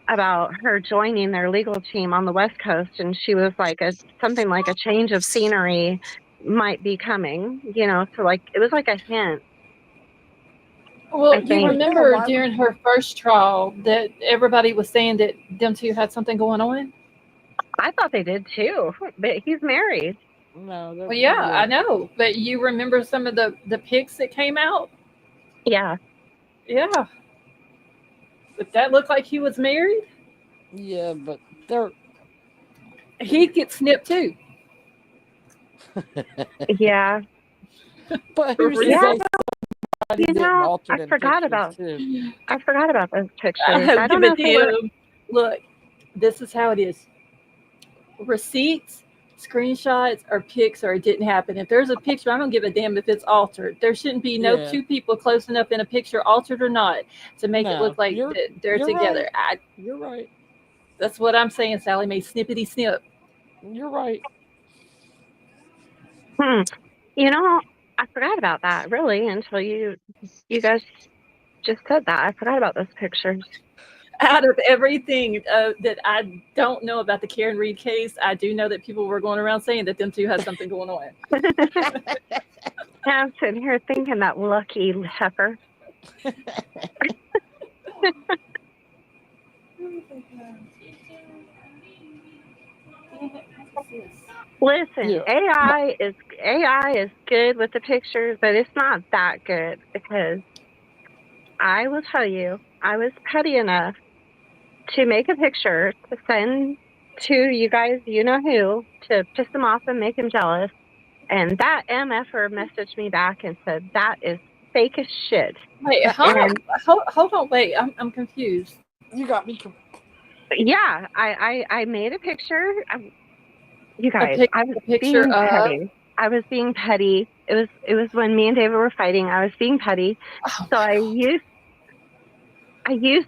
B: about her joining their legal team on the West Coast, and she was like, something like a change of scenery might be coming, you know. So like it was like a hint.
A: Well,
B: I
A: you
B: think.
A: remember
C: Yeah, why
A: during her first trial that everybody was saying that them two had something going on?
B: I thought they did too, but he's married.
C: No,
A: Well, yeah, I know. But you remember some of the pics that came out?
B: Yeah.
A: Yeah. But that looked like he was married.
C: Yeah, but they're.
A: He'd get snipped too.
B: Yeah.
C: But who
A: For real.
C: says
B: You
C: somebody didn't
B: know,
C: alter
B: I
C: them
B: forgot
C: pictures
B: about
C: too?
B: those pictures.
A: I
B: I
A: don't
B: don't
A: give
B: know
A: a
B: if they were.
A: damn. Look, this is how it is. Receipts, screenshots, or pics, or it didn't happen. If there's a picture, I don't give a damn if it's altered. There shouldn't be no
C: Yeah.
A: two people close enough in a picture, altered or not, to make it
C: No,
A: look like they're
C: you're
A: together.
C: right. You're right.
A: That's what I'm saying, Sally Mae. Snippety snip.
C: You're right.
B: You know, I forgot about that really until you guys just said that. I forgot about those pictures.
A: Out of everything that I don't know about the Karen Reed case, I do know that people were going around saying that them two had something going on.
B: I'm sitting here thinking that lucky heifer. Listen,
C: Yeah.
B: AI is good with the pictures, but it's not that good, because I will tell you, I was petty enough to make a picture to send to you guys, you know who, to piss him off and make him jealous. And that MFer messaged me back and said, that is fake as shit.
A: Wait, hold on, wait, I'm confused.
C: You got me.
B: Yeah, I made a picture. You guys, I was
A: picture
B: being
A: of
B: petty. I was being petty. It was when me and David were fighting. I was being petty.
A: oh,
B: So I used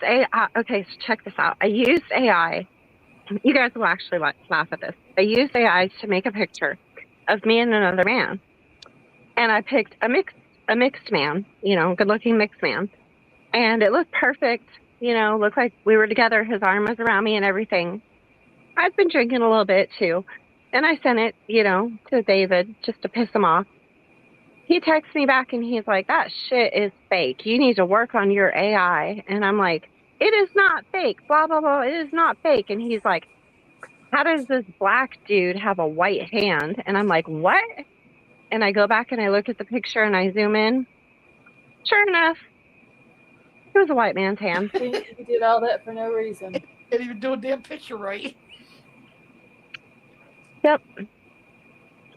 B: AI. Okay, so check this out. I used AI. You guys will actually laugh at this. I used AI to make a picture of me and another man, and I picked a mixed man. You know, good-looking mixed man, and it looked perfect. You know, looked like we were together. His arm was around me and everything. I'd been drinking a little bit too. And I sent it, you know, to David just to piss him off. He texts me back and he's like, that shit is fake. You need to work on your AI. And I'm like, it is not fake. Blah, blah, blah. It is not fake. And he's like, how does this black dude have a white hand? And I'm like, what? And I go back and I look at the picture and I zoom in. Sure enough, it was a white man's hand.
A: he did all that for no reason.
C: Can't even do a damn picture right.
B: Yep.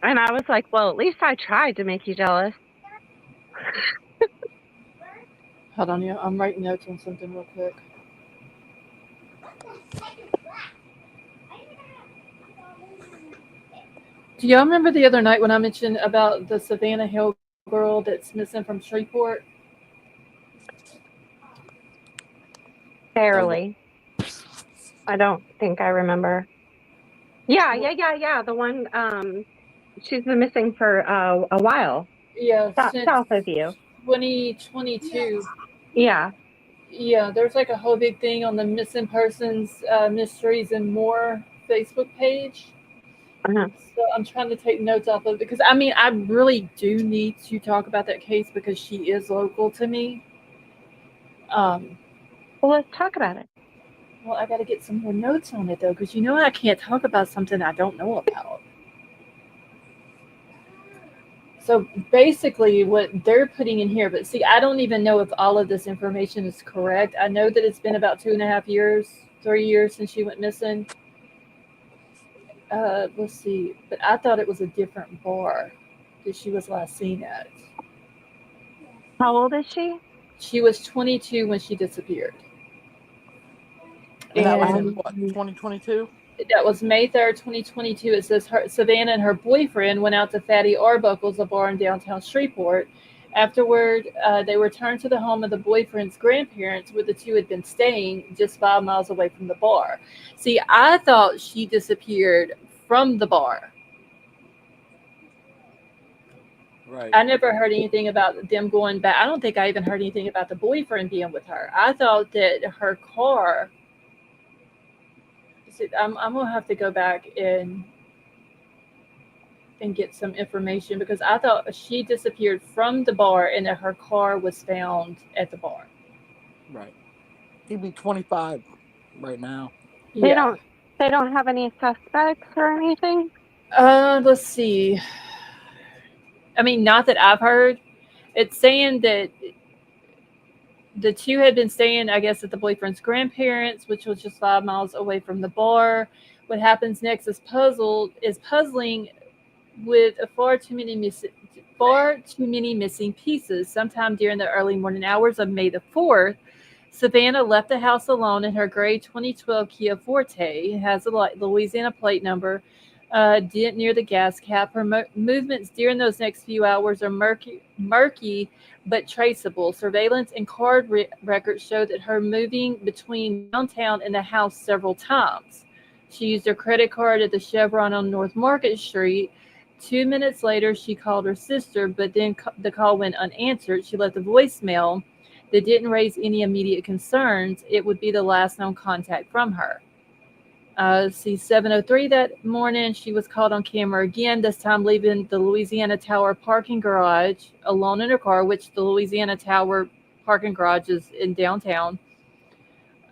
B: And I was like, well, at least I tried to make you jealous.
A: Hold on, yeah, I'm writing notes on something real quick. Do y'all remember the other night when I mentioned about the Savannah Hill girl that's missing from Shreveport?
B: Barely. I don't think I remember. Yeah. The one, she's been missing for a while.
A: Yeah,
B: South of you.
A: 2022.
B: Yeah.
A: Yeah, there's like a whole big thing on the Missing Persons Mysteries and More Facebook page.
B: Uh-huh.
A: So I'm trying to take notes off of it because I mean I really do need to talk about that case because she is local to me.
B: Well, let's talk about it.
A: Well, I got to get some more notes on it though because you know I can't talk about something I don't know about. So basically what they're putting in here, but see, I don't even know if all of this information is correct. I know that it's been about 2.5 years 3 years since she went missing. Let's see. But I thought it was a different bar that she was last seen at.
B: How old is she?
A: She was 22 when she disappeared.
C: And that was in
A: And
C: what, 2022?
A: that was May 3rd, 2022. It says Savannah and her boyfriend went out to Fatty Arbuckle's, a bar in downtown Shreveport. Afterward, they returned to the home of the boyfriend's grandparents, where the two had been staying just 5 miles away from the bar. See, I thought she disappeared from the bar.
C: Right.
A: I never heard anything about them going back. I don't think I even heard anything about the boyfriend being with her. I thought that her car. See, I'm gonna have to go back and get some information, because I thought she disappeared from the bar and that her car was found at the bar.
C: Right. He'd be 25 right now.
B: They
A: Yeah.
B: don't have any suspects or anything?
A: Let's see. I mean, not that I've heard. It's saying that the two had been staying, I guess, at the boyfriend's grandparents, which was just 5 miles away from the bar. What happens next is puzzling, with far too many missing pieces. Sometime during the early morning hours of May the 4th, Savannah left the house alone in her gray 2012 Kia Forte. It has a Louisiana plate number. Dent near the gas cap. Her movements during those next few hours are murky but traceable. Surveillance and card records show that her moving between downtown and the house several times. She used her credit card at the Chevron on North Market Street. 2 minutes later, she called her sister, but then the call went unanswered. She left a voicemail that didn't raise any immediate concerns. It would be the last known contact from her. See, 7:03 that morning, she was caught on camera again, this time leaving the Louisiana Tower parking garage alone in her car, which the Louisiana Tower parking garage is in downtown.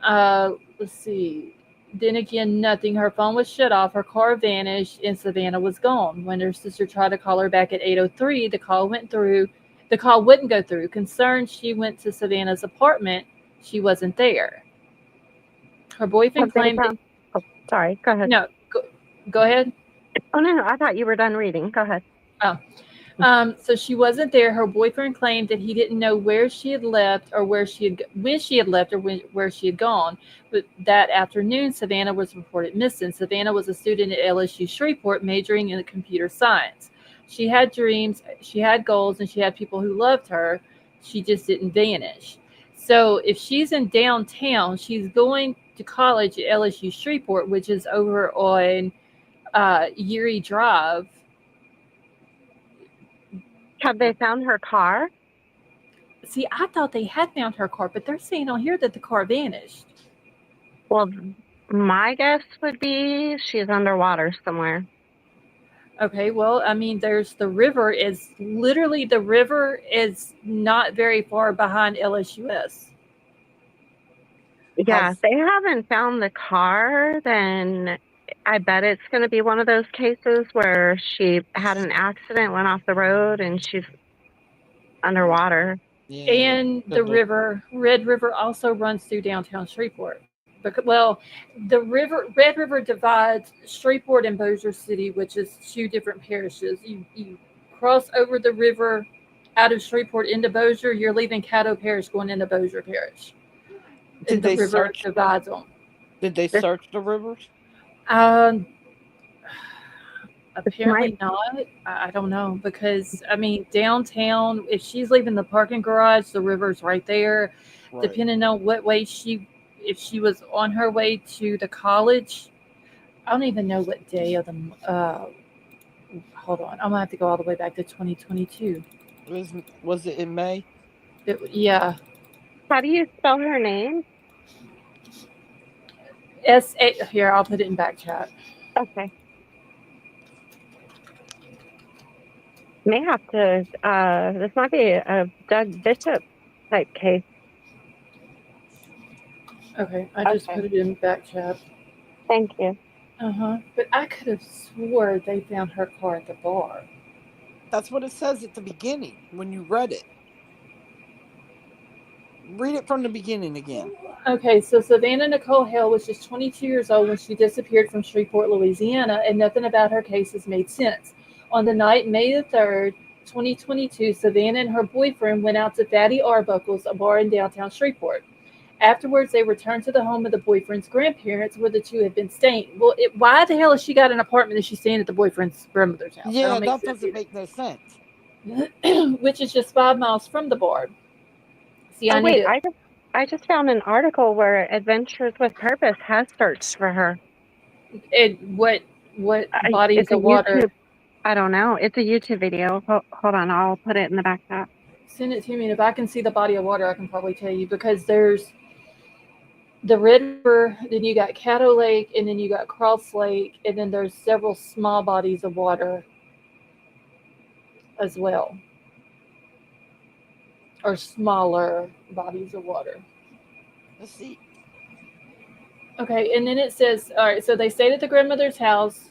A: Let's see. Then again, nothing. Her phone was shut off, her car vanished, and Savannah was gone. When her sister tried to call her back at 8:03, the call wouldn't go through. Concerned, she went to Savannah's apartment. She wasn't there. Her boyfriend
B: Have they
A: claimed that,
B: found- Oh, sorry. Go ahead.
A: no, go ahead.
B: Oh, no. I thought you were done reading. Go ahead.
A: So she wasn't there. Her boyfriend claimed that he didn't know where she had left or when she had left or where she had gone. But that afternoon, Savannah was reported missing. Savannah was a student at LSU Shreveport, majoring in computer science. She had dreams, she had goals, and she had people who loved her. She just didn't vanish. So if she's in downtown, she's going to college at LSU Shreveport, which is over on Erie Drive.
B: Have they found her car?
A: See, I thought they had found her car, but they're saying on here that the car vanished.
B: Well, my guess would be she's underwater somewhere.
A: Okay, well, I mean, there's the river the river is not very far behind LSUS.
B: Yeah, if they haven't found the car, then I bet it's going to be one of those cases where she had an accident, went off the road, and she's underwater.
C: Yeah.
A: And the river, Red River, also runs through downtown Shreveport. Well, Red River divides Shreveport and Bossier City, which is two different parishes. You cross over the river out of Shreveport into Bossier, you're leaving Caddo Parish going into Bossier Parish.
C: Did
A: And the
C: they
A: river
C: search?
A: divides them.
C: Did they search the rivers?
A: Apparently not. I don't know, because I mean, downtown, if she's leaving the parking garage, the river's right there.
C: Right.
A: Depending on what way if she was on her way to the college, I don't even know what day of the. Hold on, I'm gonna have to go all the way back to 2022.
C: Was it in May?
A: Yeah.
B: How do you spell her name?
A: S-A. Here, I'll put it in back chat.
B: Okay. May have to. This might be a Doug Bishop type case.
A: Okay, I just put it in back chat.
B: Thank you.
A: But I could have swore they found her car at the bar.
C: That's what it says at the beginning when you read it. Read it from the beginning again.
A: Okay, so Savannah Nicole Hale was just 22 years old when she disappeared from Shreveport, Louisiana, and nothing about her case has made sense. On the night, May the 3rd, 2022, Savannah and her boyfriend went out to Fatty Arbuckle's, a bar in downtown Shreveport. Afterwards, they returned to the home of the boyfriend's grandparents where the two had been staying. Well, why the hell has she got an apartment and she's staying at the boyfriend's grandmother's house?
C: Yeah,
A: That
C: that
A: don't
C: doesn't make no sense.
A: make sense. Which is just 5 miles from the bar. See,
B: Oh
A: I need
B: wait,
A: to.
B: I just found an article where Adventures with Purpose has searched for her.
A: What bodies
B: It's a
A: of water?
B: YouTube. I don't know. It's a YouTube video. Hold on, I'll put it in the back chat.
A: Send it to me, and if I can see the body of water, I can probably tell you, because there's the Red River, then you got Caddo Lake, and then you got Cross Lake, and then there's several small bodies of water as well, or smaller bodies of water.
C: Let's see.
A: Okay, and then it says, all right, so they stayed at the grandmother's house,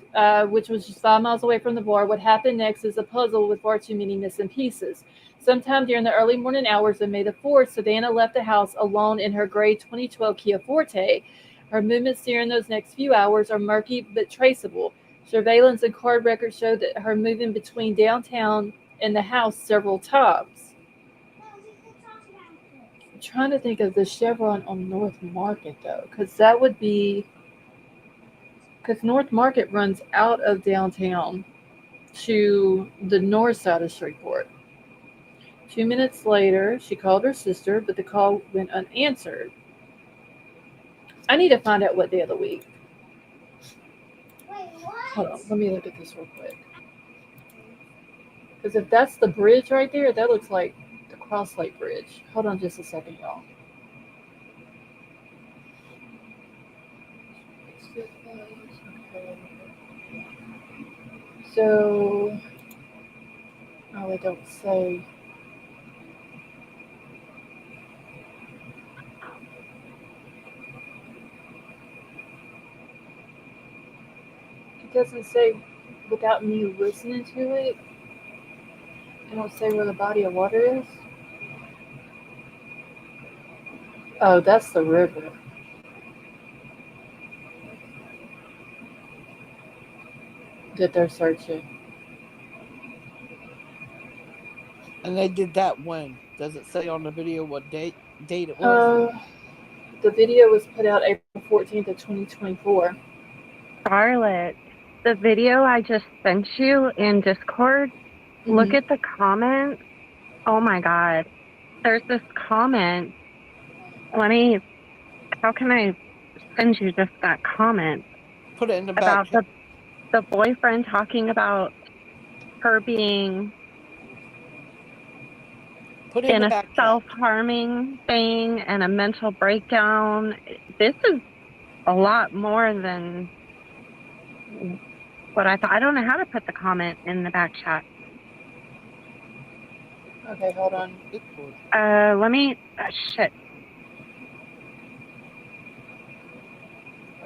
A: which was just 5 miles away from the bar. What happened next is a puzzle with far too many missing pieces. Sometime during the early morning hours of May the 4th, Savannah left the house alone in her gray 2012 Kia Forte. Her movements during those next few hours are murky but traceable. Surveillance and card records show that her moving between downtown and the house several times. I'm trying to think of the Chevron on North Market, though, because that would be, because North Market runs out of downtown to the north side of Shreveport. 2 minutes later, she called her sister, but the call went unanswered. I need to find out what day of the week. Hold on, let me look at this real quick. Because if that's the bridge right there, that looks like the Cross Lake Bridge. Hold on just a second, y'all. So, oh, it don't say. It doesn't say without me listening to it. It don't say where the body of water is. Oh, that's the river. That they're searching.
C: And they did that when? Does it say on the video what date it was?
A: The video was put out April 14th of 2024.
B: Charlotte, the video I just sent you in Discord, look at the comments. Oh my God. There's this comment. How can I send you just that comment?
C: Put it in the
B: About
C: back.
B: the boyfriend talking about her being
C: Put it in
B: in
C: the
B: a
C: back chat.
B: self-harming thing and a mental breakdown. This is a lot more than what I thought. I don't know how to put the comment in the back chat.
A: Okay, hold on.
B: Let me. Shit.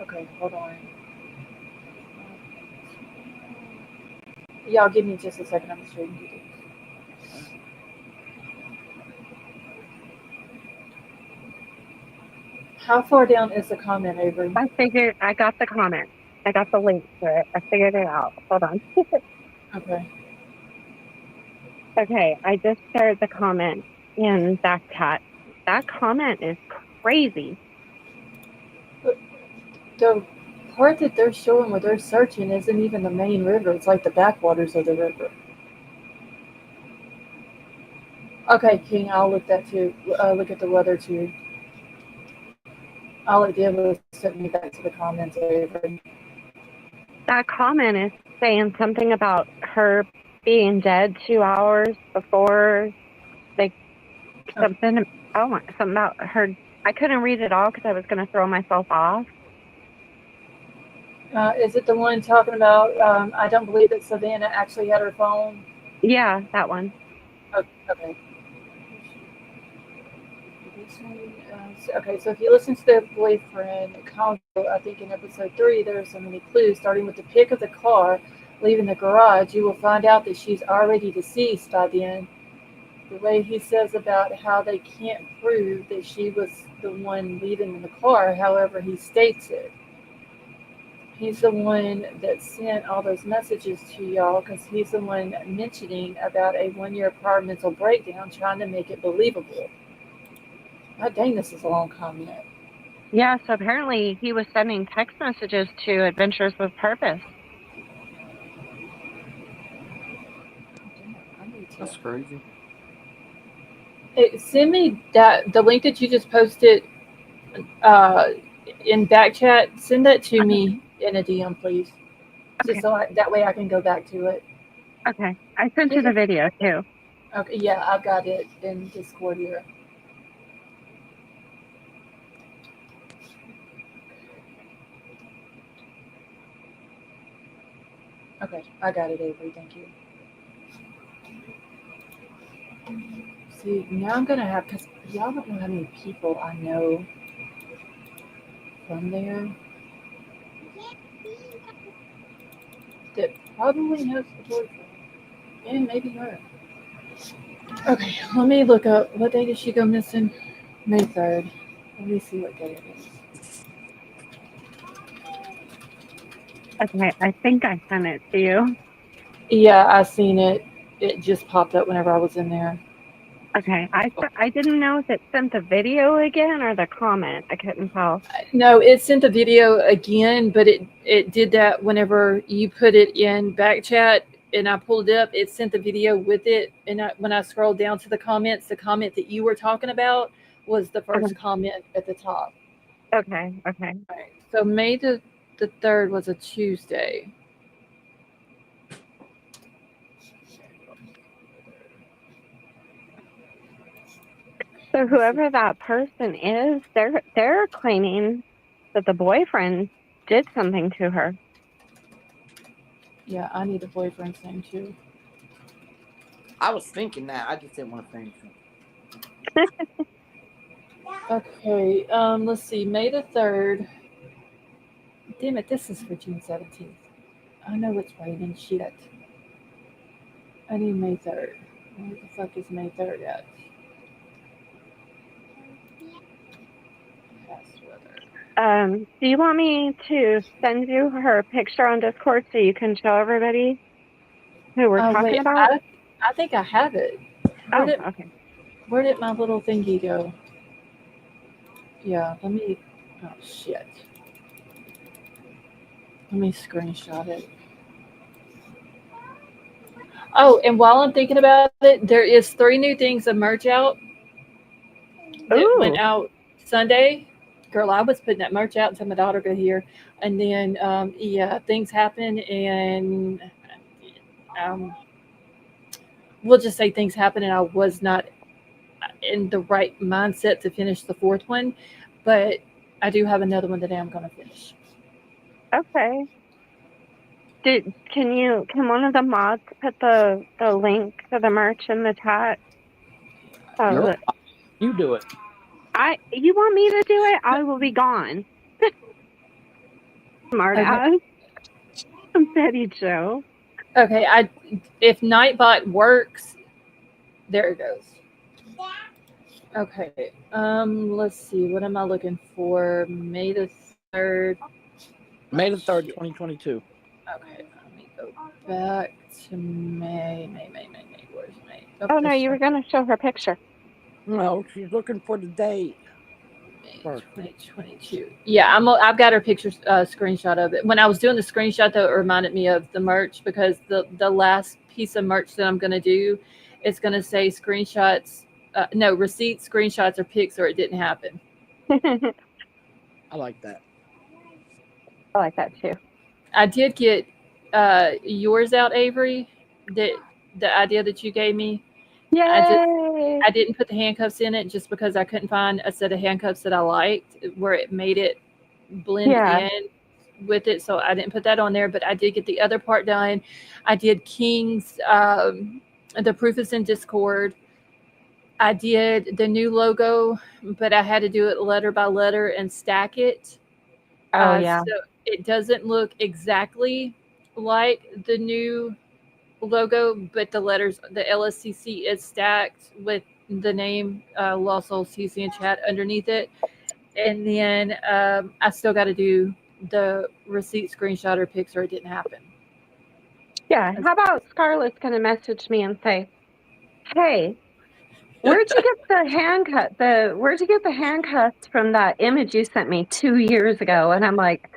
A: Okay, hold on. Y'all give me just a second. I'm just reading you this. How far down is the comment, Avery?
B: I got the comment. I got the link to it. I figured it out. Hold on.
A: Okay.
B: Okay, I just shared the comment in back chat. That comment is crazy.
A: The part that they're showing where they're searching isn't even the main river. It's like the backwaters of the river. Okay, King, I'll look that too. Look at the weather too. All it did was send me back to the comments, Avery.
B: That comment is saying something about her being dead 2 hours before something about her. I couldn't read it all because I was going to throw myself off.
A: Is it the one talking about, I don't believe that Savannah actually had her phone?
B: Yeah, that one.
A: Okay. Okay, so if you listen to their boyfriend, Congo, I think in episode 3, there are so many clues, starting with the pic of the car leaving the garage. You will find out that she's already deceased by then. The way he says about how they can't prove that she was the one leaving in the car, however, he states it. He's the one that sent all those messages to y'all because he's the one mentioning about a 1 year prior mental breakdown, trying to make it believable. God dang, this is a long comment.
B: Yeah, so apparently he was sending text messages to Adventures with Purpose.
A: Damn, I need to.
C: That's crazy.
A: Hey, send me the link that you just posted in back chat. Send that to me in a DM, please.
B: Okay.
A: Just so that way I can go back to it.
B: Okay. I sent you the video too.
A: Okay, yeah, I've got it in Discord here. Okay, I got it, Avery. Thank you. See, now I'm gonna have, because y'all don't know how many people I know from there that probably knows the boyfriend and maybe her. Okay, let me look up what day did she go missing? May 3rd. Let me see what day it is.
B: Okay, I think I sent it to you.
A: Yeah, I seen it. It just popped up whenever I was in there.
B: Okay, I didn't know if it sent the video again or the comment. I couldn't tell.
A: No, it sent the video again, but it did that whenever you put it in back chat and I pulled it up. It sent the video with it, and when I scrolled down to the comments, the comment that you were talking about was the first comment at the top.
B: Okay.
A: All right. So May the 3rd was a Tuesday.
B: So whoever that person is, they're claiming that the boyfriend did something to her.
A: Yeah, I need the boyfriend's name too.
C: I was thinking that. I just didn't want to say anything.
A: Okay, let's see. May the 3rd. Damn it, this is for June 17th. I know it's raining. Shit. I need May 3rd. Where the fuck is May 3rd at? Past weather.
B: Do you want me to send you her picture on Discord so you can show everybody who we're talking
A: Wait,
B: about?
A: I think I have it.
B: Okay.
A: Where did my little thingy go? Yeah, let me. Oh shit. Let me screenshot it. Oh, and while I'm thinking about it, there is 3 new things of merch out that went
B: Ooh.
A: out Sunday. Girl, I was putting that merch out until my daughter got here, and then yeah, things happened, and we'll just say things happened, and I was not in the right mindset to finish the 4th one, but I do have another one that I'm going to finish.
B: Okay. Can one of the mods put the link to the merch in the chat?
C: You do it.
B: You want me to do it? I will be gone. Smart ass. Betty Joe.
A: Okay, if Nightbot works, there it goes. Okay, let's see. What am I looking for? May the 3rd.
C: May the 3rd, 2022.
A: Okay, let me go back to May. Where's May?
B: Oh no, you were gonna show her picture.
C: No, she's looking for the date.
A: May 2022. Yeah, I've got her picture screenshot of it. When I was doing the screenshot, though, it reminded me of the merch because the last piece of merch that I'm going to do is going to say screenshots. No, receipts, screenshots, or pics, or it didn't happen.
C: I like that.
B: I like that too.
A: I did get yours out, Avery. The idea that you gave me.
B: Yay!
A: I didn't put the handcuffs in it just because I couldn't find a set of handcuffs that I liked where it made it blend in with it. So I didn't put that on there, but I did get the other part done. I did King's, the proof is in Discord. I did the new logo, but I had to do it letter by letter and stack it.
B: Oh yeah.
A: So it doesn't look exactly like the new logo, but the letters, the LSCC is stacked with the name Lost Souls CC and Chat underneath it. And then I still got to do the receipt screenshot or pics, or it didn't happen.
B: Yeah. How about Scarlett's going to message me and say, "Hey, where'd you get the handcuffs from that image you sent me 2 years ago?" And I'm like,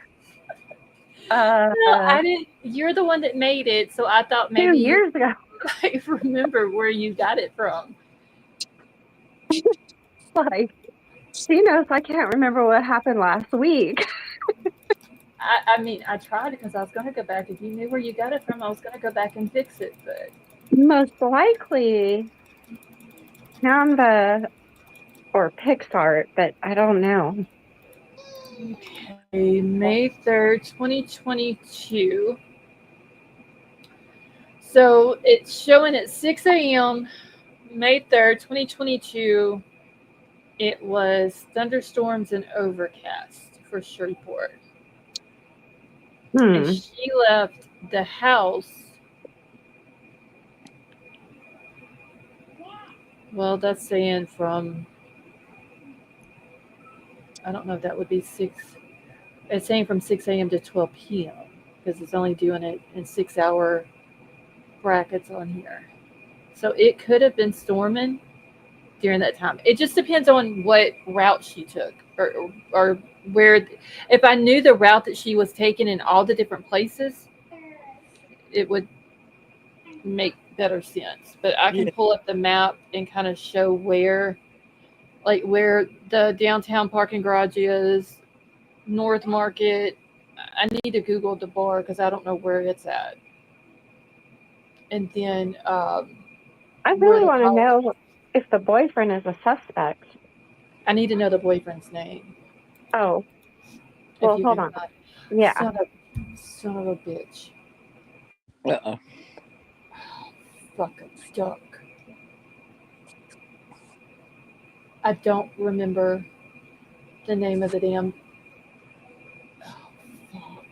A: No, I didn't. You're the one that made it, so I thought
B: 2
A: maybe you
B: years ago.
A: might remember where you got it from.
B: Like, she knows I can't remember what happened last week.
A: I mean, I tried because I was going to go back. If you knew where you got it from, I was going to go back and fix it. But
B: Most likely Canva or PixArt, but I don't know.
A: okay, May 3rd, 2022. So it's showing at 6 a.m. May 3rd, 2022. It was thunderstorms and overcast for Shreveport. And she left the house. Well, that's saying from, I don't know if that would be 6. It's saying from 6 a.m. to 12 p.m. because it's only doing it in 6-hour brackets on here. So it could have been storming during that time. It just depends on what route she took or where. If I knew the route that she was taking in all the different places, it would make better sense. But I can pull up the map and kind of show where the downtown parking garage is, North Market. I need to Google the bar because I don't know where it's at. And then
B: I really want to know if the boyfriend is a suspect.
A: I need to know the boyfriend's name.
B: Oh, well, hold on. Yeah.
A: Son of a bitch.
C: Uh-oh.
A: Fuck, I'm stuck. I don't remember the name of the damn. Oh, fuck.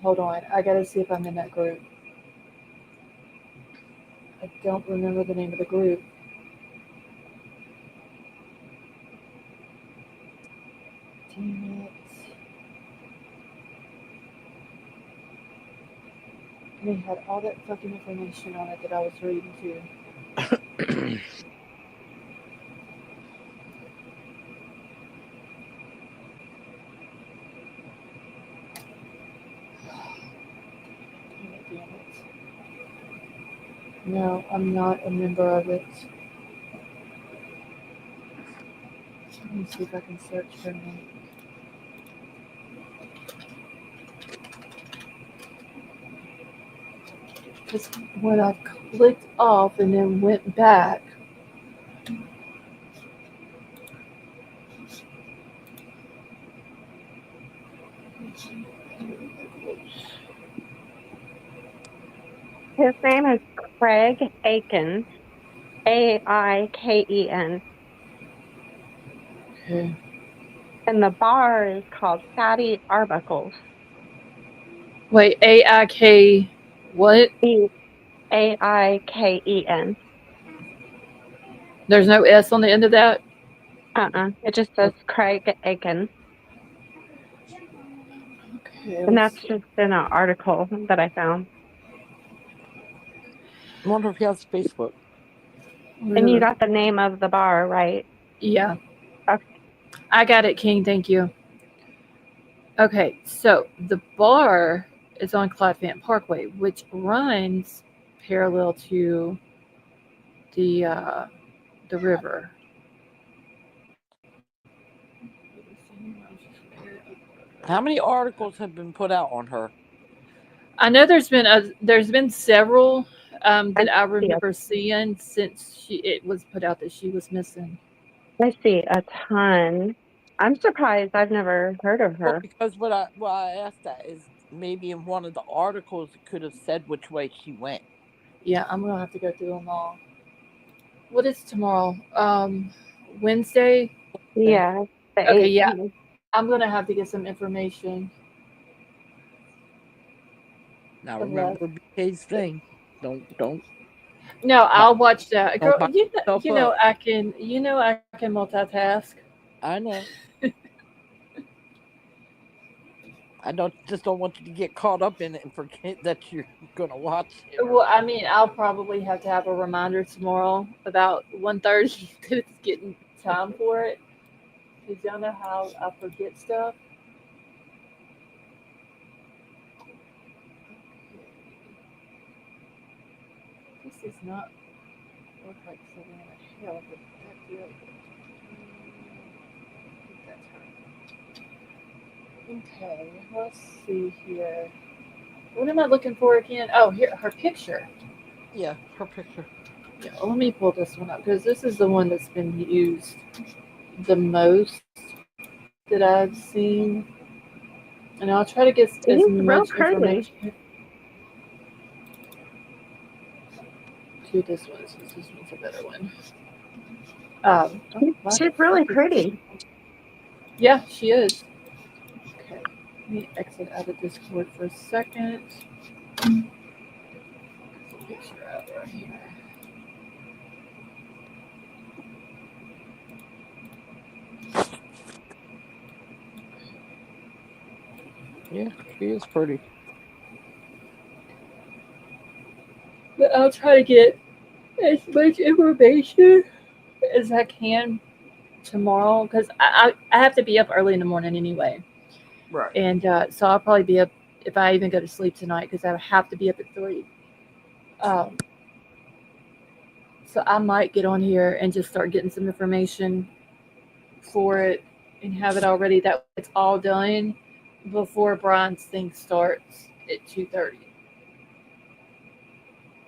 A: Hold on. I gotta see if I'm in that group. I don't remember the name of the group. Damn it. And it had all that fucking information on it that I was reading too. Damn it. No, I'm not a member of it. Let me see if I can search her name. Because when I clicked off and then went back,
B: His name is Craig Aiken, Aiken.
A: okay.
B: And the bar is called Fatty Arbuckles.
A: Wait, AIK what?
B: Aiken.
A: There's no S on the end of that?
B: It just says Craig Aiken.
A: Okay,
B: And that's just in an article that I found.
C: I wonder if he has Facebook.
B: And you got the name of the bar, right?
A: Yeah.
B: Okay.
A: I got it, King. Thank you. Okay, so the bar is on Clyde Fenton Parkway, which runs parallel to the river.
C: How many articles have been put out on her?
A: I know there's been several that I remember seeing since it was put out that she was missing.
B: I see a ton. I'm surprised I've never heard of her.
C: Well, because what I asked that is maybe in one of the articles it could have said which way she went.
A: Yeah, I'm gonna have to go through them all. What is tomorrow? Wednesday?
B: Yeah.
A: Okay, yeah. , 18th. Yeah. I'm gonna have to get some information.
C: Now
A: Love.
C: remember BK's thing. Don't
A: No,
C: buy,
A: I'll watch that.
C: don't
A: Girl,
C: buy yourself
A: you know
C: up.
A: I can. You know I can multitask.
C: I know. I don't want you to get caught up in it and forget that you're gonna watch it.
A: Well, I mean, I'll probably have to have a reminder tomorrow about 1:30 that it's getting time for it. Because y'all know how I forget stuff. This does not look like Savannah Hill, but that feels. That's her. Okay, let's see here. What am I looking for again? Oh, here, her picture.
C: Yeah, her picture.
A: Yeah, let me pull this one up because this is the one that's been used the most that I've seen. And I'll try to get as
B: She's real
A: much
B: pretty.
A: information to this one since this one's a better one. Why the
B: She's really
A: fuck is this?
B: pretty.
A: Yeah, she is. Okay, let me exit out of Discord for a second. Picture out right here.
C: Yeah, she is pretty.
A: But I'll try to get as much information as I can tomorrow because I have to be up early in the morning anyway.
C: Right.
A: And so I'll probably be up if I even go to sleep tonight because I have to be up at 3. Um, so I might get on here and just start getting some information for it and have it all ready. That it's all done before Brian's thing starts at 2:30.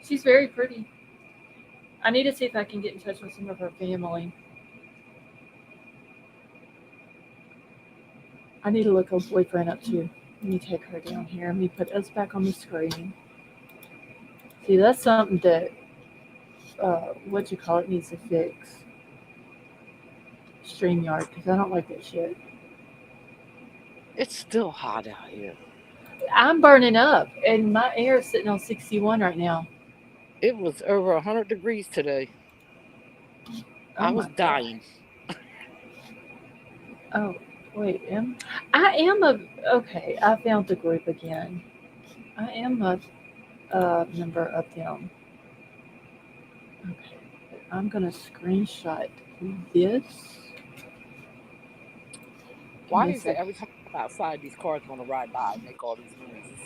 A: She's very pretty. I need to see if I can get in touch with some of her family. I need to look her boyfriend up too. Let me take her down here. Let me put us back on the screen. See, that's something that what you call it needs to fix. StreamYard because I don't like that shit.
C: It's still hot out here.
A: I'm burning up, and my air is sitting on 61 right now.
C: It was over 100 degrees today.
A: Oh
C: I was
A: my god.
C: dying.
A: Oh wait, I am a okay? I found the group again. I am a member of them. Okay, I'm gonna screenshot this. Give
C: Why
A: me a
C: is it
A: second.
C: every time I come outside, these cars want to ride by and make all these noises?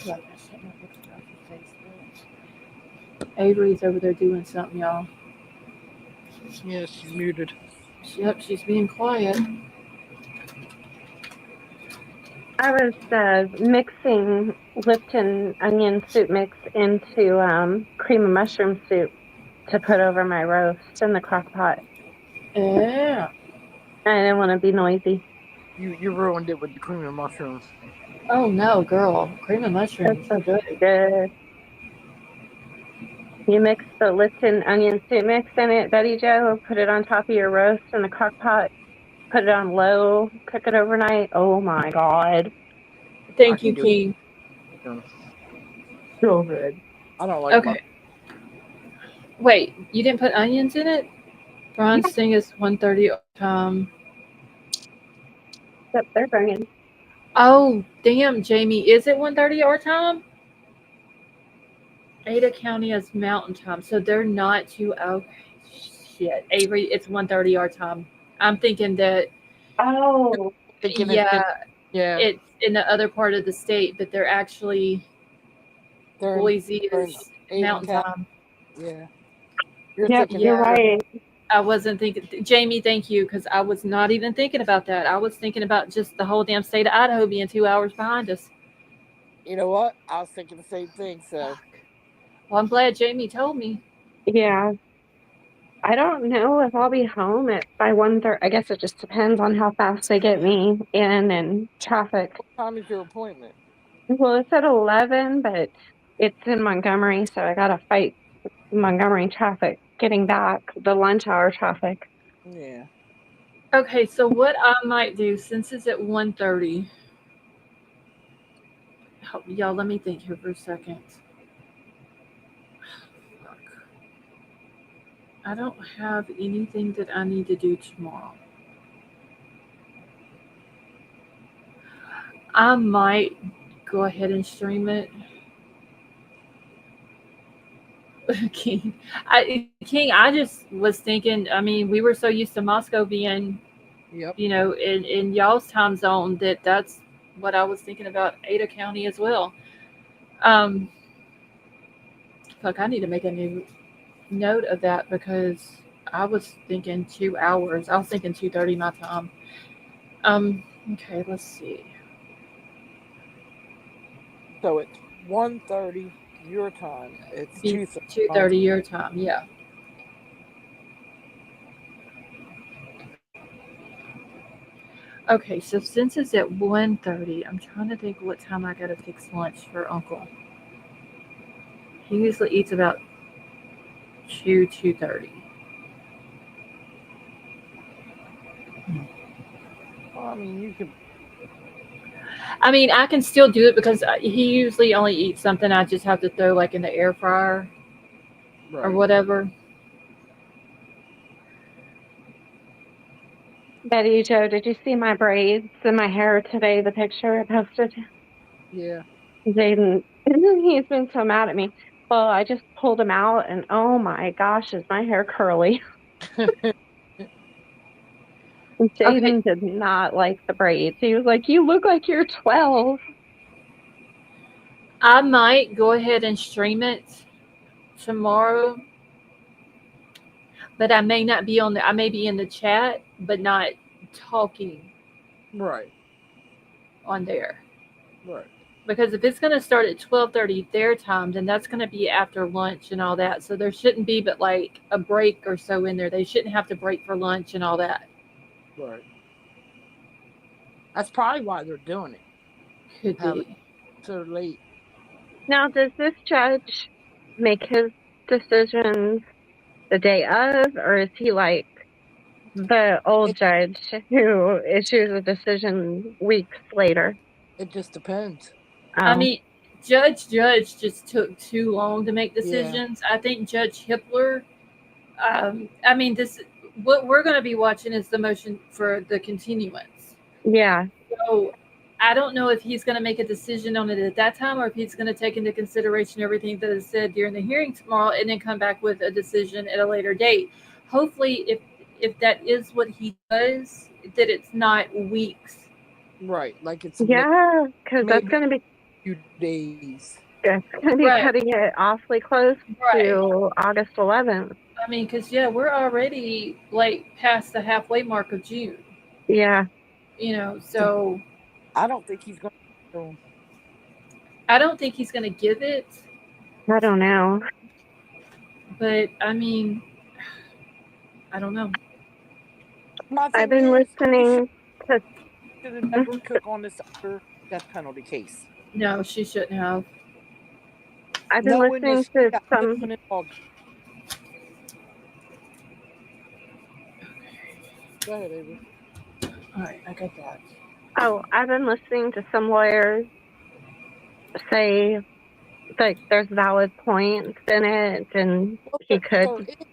A: Look, I shut my picture off of Facebook. Avery's over there doing something, y'all.
C: Yeah, she's muted.
A: Yep, she's being quiet.
B: I was mixing Lipton onion soup mix into cream of mushroom soup to put over my roast in the crock pot.
A: Yeah.
B: I didn't want to be noisy.
C: You ruined it with the cream and mushrooms.
A: Oh no, girl. Cream and
B: It's
A: mushrooms.
B: so
A: Good.
B: good. You mix the Lipton onion soup mix in it, Betty Joe, put it on top of your roast in the crock pot, put it on low, cook it overnight. Oh my God.
C: I
A: Thank
C: can
A: you,
C: do it.
A: King.
B: So good.
C: I don't like
A: Okay. Wait, you didn't put onions in it? Bronze thing is 1:30 time.
B: Yep, they're bringing.
A: Oh, damn, Jamie. Is it 1:30 our time? Ada County is mountain time, so they're not too okay. Shit. Avery, it's 1:30 our time. I'm thinking that
B: Oh,
C: thinking
A: yeah,
C: yeah,
A: it's in the other part of the state, but they're actually
C: they're
A: Boise
C: in
A: is
C: Avon
A: mountain
C: County.
A: time.
C: Yeah, you're
B: yep,
C: thinking.
B: you're
A: Yeah,
B: right.
A: I wasn't thinking. Jamie, thank you, because I was not even thinking about that. I was thinking about just the whole damn state of Idaho being 2 hours behind us.
C: You know what? I was thinking the same thing. So
A: Fuck. Well, I'm glad Jamie told me.
B: Yeah. I don't know if I'll be home by 1:30. I guess it just depends on how fast they get me in and traffic.
C: what time is your appointment?
B: Well, it's at 11, but it's in Montgomery, so I gotta fight Montgomery traffic getting back, the lunch hour traffic.
C: Yeah.
A: Okay, so what I might do since it's at 1:30, Y'all, let me think here for a second. Fuck. I don't have anything that I need to do tomorrow. I might go ahead and stream it. King, I just was thinking. I mean, we were so used to Moscow being,
C: Yep.
A: in y'all's time zone that's what I was thinking about Ada County as well. Um, Fuck, I need to make a new note of that because I was thinking 2 hours. I was thinking 2:30 my time. Okay, let's see.
C: So it's 1:30 your time. It's
A: Be
C: 2:30 my
A: 2:30
C: time.
A: your time. Yeah. Okay, so since it's at 1:30, I'm trying to think what time I gotta fix lunch for Uncle. He usually eats about 2:30.
C: Well, I mean, you could.
A: I mean, I can still do it because he usually only eats something I just have to throw like in the air fryer or
C: Right.
A: whatever.
B: Betty Joe, did you see my braids in my hair today? The picture I posted?
C: Yeah.
B: Jaden, he's been so mad at me. Well, I just pulled him out, and oh my gosh, is my hair curly?
A: Okay,
B: Jaden did not like the braids. He was like, "You look like you're 12."
A: I might go ahead and stream it tomorrow, but I may not be on the. I may be in the chat, but not talking
C: Right.
A: on there.
C: Right.
A: Because if it's going to start at 12:30 their time, then that's going to be after lunch and all that. So there shouldn't be but like a break or so in there. They shouldn't have to break for lunch and all that.
C: Right. That's probably why they're doing it.
A: Could
C: Having
A: be.
C: it so late.
B: Now, does this judge make his decisions the day of, or is he like the old
C: It
B: judge who issues a decision weeks later?
C: it just depends.
A: I
B: Oh,
A: mean, Judge just took too long to make
C: Yeah.
A: decisions. I think Judge Hippler. I mean, this what we're going to be watching is the motion for the continuance.
B: yeah.
A: So I don't know if he's going to make a decision on it at that time or if he's going to take into consideration everything that is said during the hearing tomorrow and then come back with a decision at a later date. Hopefully, if that is what he does, that it's not weeks.
C: Right. Like it's
B: Yeah, because
C: maybe a few days.
B: that's gonna be
A: Right,
B: cutting it awfully close
A: right.
B: to August 11th.
A: I mean, because yeah, we're already like past the halfway mark of June.
B: Yeah,
C: So
A: So
C: I don't think he's going to.
A: I don't think he's going to give it,
B: I don't know.
A: but I mean, I don't know.
C: My
B: I've
C: thing
B: been
C: is, you
B: listening to.
C: should have never took on this other death penalty case.
A: No, she shouldn't have.
B: I've been
C: Knowing that
B: listening
C: she
B: to
C: got put
B: some.
C: on in August. Go ahead, Avery.
A: All right, I got that.
B: Oh, I've been listening to some lawyers say like there's valid points in it, and
C: Well,
B: he could
C: there is,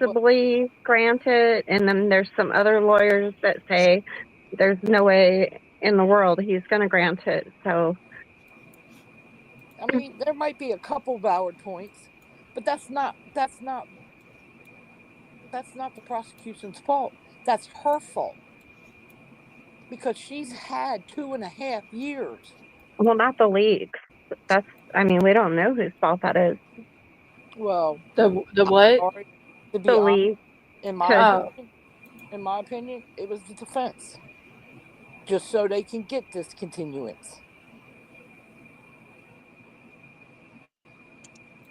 C: but
B: possibly grant it. And then there's some other lawyers that say there's no way in the world he's going to grant it. So,
C: I mean, there might be a couple valid points, but that's not the prosecution's fault. That's her fault because she's had 2.5 years.
B: well, not the leaks. That's, I mean, we don't know whose fault that is.
C: Well,
A: The
C: I'm
A: what?
C: sorry to
B: The
C: be honest.
B: leak
C: In my
B: to,
A: Oh,
C: opinion, in my opinion, it was the defense, just so they can get this continuance.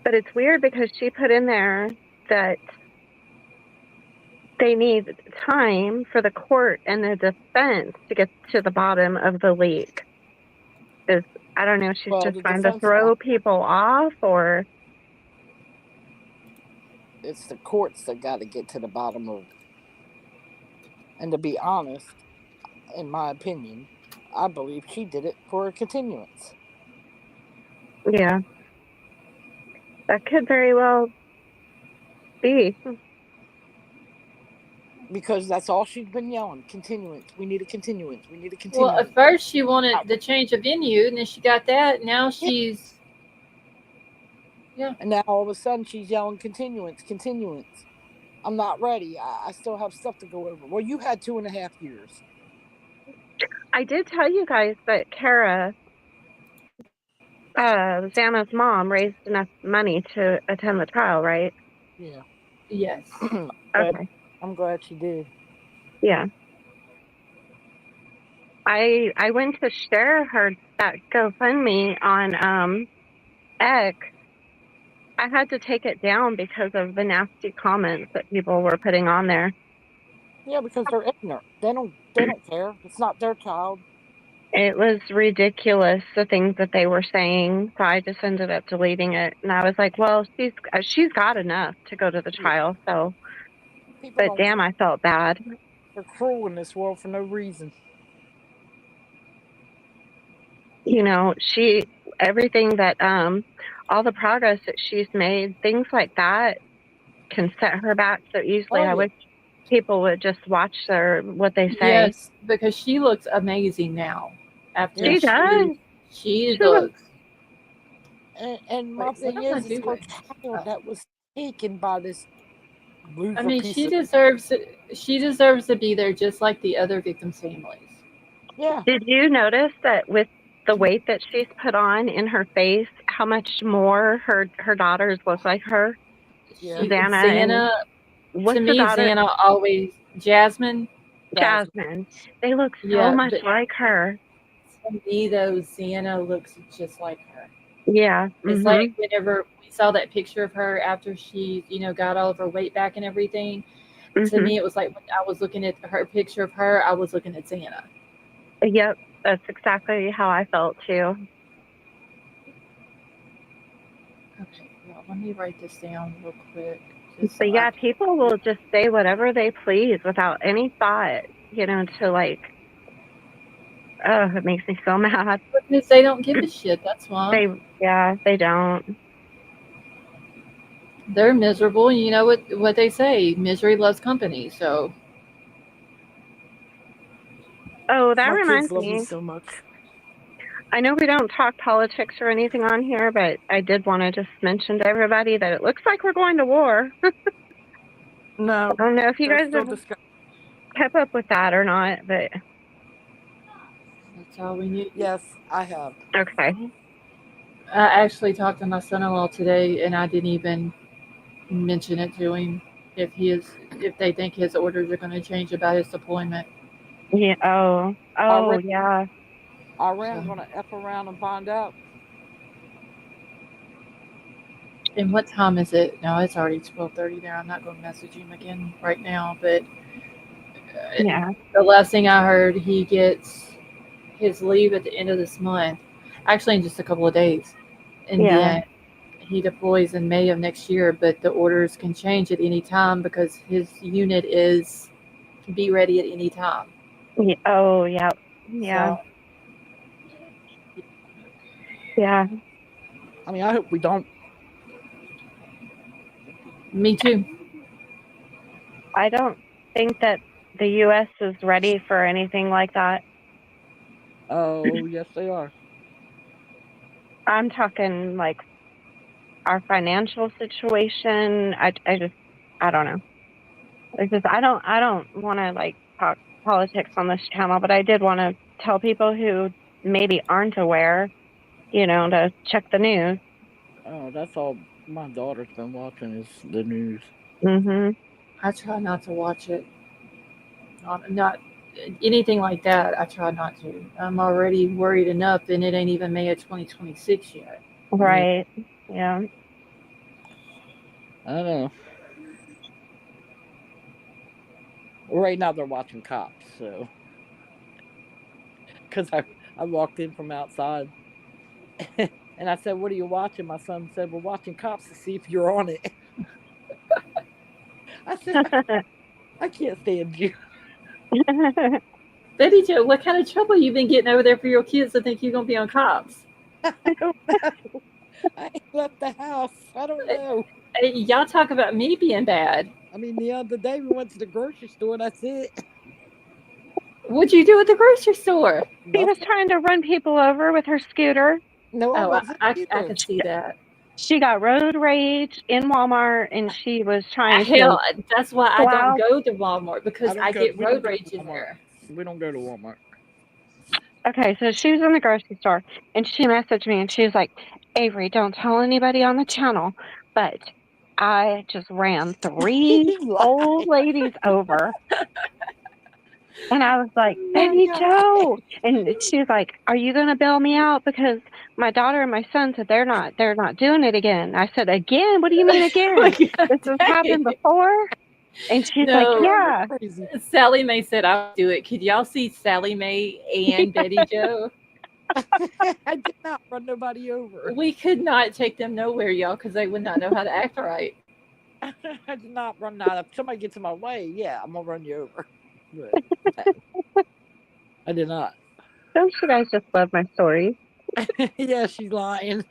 B: but it's weird because she put in there that they need time for the court and the defense to get to the bottom of the leak. Is, I don't know if she's
C: Well,
B: just
C: the
B: trying to
C: defense
B: throw people off or
C: it's the courts that got to get to the bottom of it. And to be honest, in my opinion, I believe she did it for a continuance.
B: Yeah. That could very well be.
C: Because that's all she's been yelling. Continuance. We need a continuance. We need a
A: Well,
C: continuance.
A: at first she wanted the change of venue, and then she got that. Now
C: Yeah.
A: she's
C: And now all of a sudden she's yelling continuance, continuance. I'm not ready. I still have stuff to go over. Well, you had 2.5 years.
B: I did tell you guys that Kara, Xana's mom, raised enough money to attend the trial, right?
C: Yeah.
A: yes.
B: Okay.
C: I'm glad she did.
B: Yeah. I went to share her that GoFundMe on X. I had to take it down because of the nasty comments that people were putting on there.
C: Yeah, because they're ignorant. They don't care. It's not their child.
B: It was ridiculous, the things that they were saying. So I just ended up deleting it, and I was like, "Well, she's got enough to go to the trial." So,
C: People
B: but
C: don't
B: damn, I felt bad.
C: They're cruel in this world for no reason.
B: You know, everything that all the progress that she's made, things like that, can set her back so easily. I wish people would just watch what they say.
A: Yes, because she looks amazing now. After
B: She does.
A: She looks.
C: And my
A: Wait,
C: thing
A: what am I
C: is, it's her
A: doing?
C: child that was taken by this loser
A: I mean,
C: piece
A: she
C: of.
A: deserves it. She deserves to be there, just like the other victims' families.
C: Yeah.
B: Did you notice that with the weight that she's put on in her face, how much more her daughters look like her?
C: Yeah.
A: Xana,
B: what's
A: to
B: the
A: me,
B: daughter?
A: Xana always
B: Jasmine. They look so
A: Yeah,
B: much
A: but
B: like her.
A: to me, though, Xana looks just like her.
B: Yeah.
A: It's like whenever we saw that picture of her after she, got all of her weight back and everything. To me, it was like when I was looking at her picture of her, I was looking at Xana.
B: Yep, that's exactly how I felt too.
A: Okay, well, let me write this down real quick.
B: But yeah, people will just say whatever they please without any thought, to like, oh, it makes me so mad.
A: Because they don't give a shit, that's why.
B: They don't.
A: They're miserable, and you know what they say, misery loves company, so.
B: Oh, that
C: My
B: reminds
C: kids love
B: me.
C: me so much.
B: I know we don't talk politics or anything on here, but I did want to just mention to everybody that it looks like we're going to war.
C: No.
B: I don't know if you guys have kept up with that or not, but.
A: That's all we need.
C: Yes, I have.
B: Okay.
A: I actually talked to my son-in-law today, and I didn't even mention it to him if they think his orders are going to change about his deployment.
B: Yeah. Yeah.
C: Iran's going to F around and find out.
A: And what time is it? No, it's already 12:30 there. I'm not going to message him again right now, but
B: yeah.
A: The last thing I heard, he gets his leave at the end of this month, actually in just a couple of days. And then he deploys in May of next year, but the orders can change at any time because his unit is be ready at any time.
B: Yeah. Oh, yeah. Yeah.
A: So,
B: yeah.
C: I mean, I hope we don't.
A: Me too.
B: I don't think that the U.S. is ready for anything like that.
C: Oh, yes, they are.
B: I'm talking like our financial situation. I don't know. I don't want to like talk politics on this channel, but I did want to tell people who maybe aren't aware, to check the news.
C: Oh, that's all my daughter's been watching is the news.
A: I try not to watch it. Not anything like that. I try not to. I'm already worried enough, and it ain't even May of 2026 yet.
B: Right. Yeah.
C: I don't know. Right now they're watching Cops, so because I walked in from outside and I said, "What are you watching?" My son said, "We're watching Cops to see if you're on it." I said, "I can't stand you."
A: Betty Jo, what kind of trouble you been getting over there for your kids to think you're gonna be on Cops?
C: I ain't left the house. I don't know.
A: Hey, y'all talk about me being bad.
C: I mean, the other day we went to the grocery store. That's it.
A: What'd you do at the grocery store?
B: She was
C: Nothing.
B: trying to run people over with her scooter.
C: No, I
A: Oh,
C: wasn't
A: I
C: either.
A: can see that.
B: She got road rage in Walmart, and she was trying to
A: Hell, that's why I don't
B: plow.
A: go to Walmart because I get
C: We don't
A: road
C: go to
A: rage in
C: Walmart.
A: there.
C: We don't go to Walmart.
B: Okay, so she was in the grocery store, and she messaged me, and she was like, "Avery, don't tell anybody on the channel, but I just ran 3
C: He lied.
B: old ladies over." And I was like,
A: Oh my
B: "Betty
A: God.
B: Joe," and she was like, "Are you gonna bail me out because my daughter and my son said they're not doing it again?" I said, "Again? What do you mean again?
A: Like,
B: This has happened before?" And she's like,
A: no,
C: Girl,
B: "Yeah."
C: you're crazy.
A: Sally Mae said I'll do it. Could y'all see Sally Mae and Betty Joe?
C: I did not run nobody over.
A: We could not take them nowhere, y'all, because they would not know how to act right.
C: I did not run out. If somebody gets in my way, yeah, I'm gonna run you over. But no, I did not.
B: Don't you guys just love my stories?
C: Yeah, she's lying.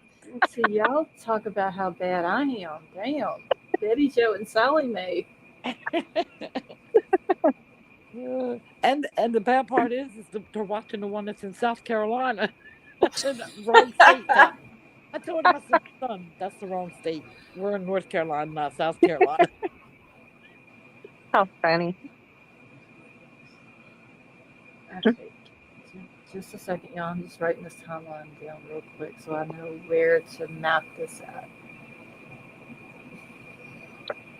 A: See, y'all talk about how bad I am. Damn. Betty Joe and Sally Mae.
C: And the bad part is they're watching the one that's in South Carolina. Wrong state. I told him, I said, son, that's the wrong state. We're in North Carolina, not South Carolina.
B: How funny.
A: Okay. Just a second, y'all. I'm just writing this timeline down real quick so I know where to map this at.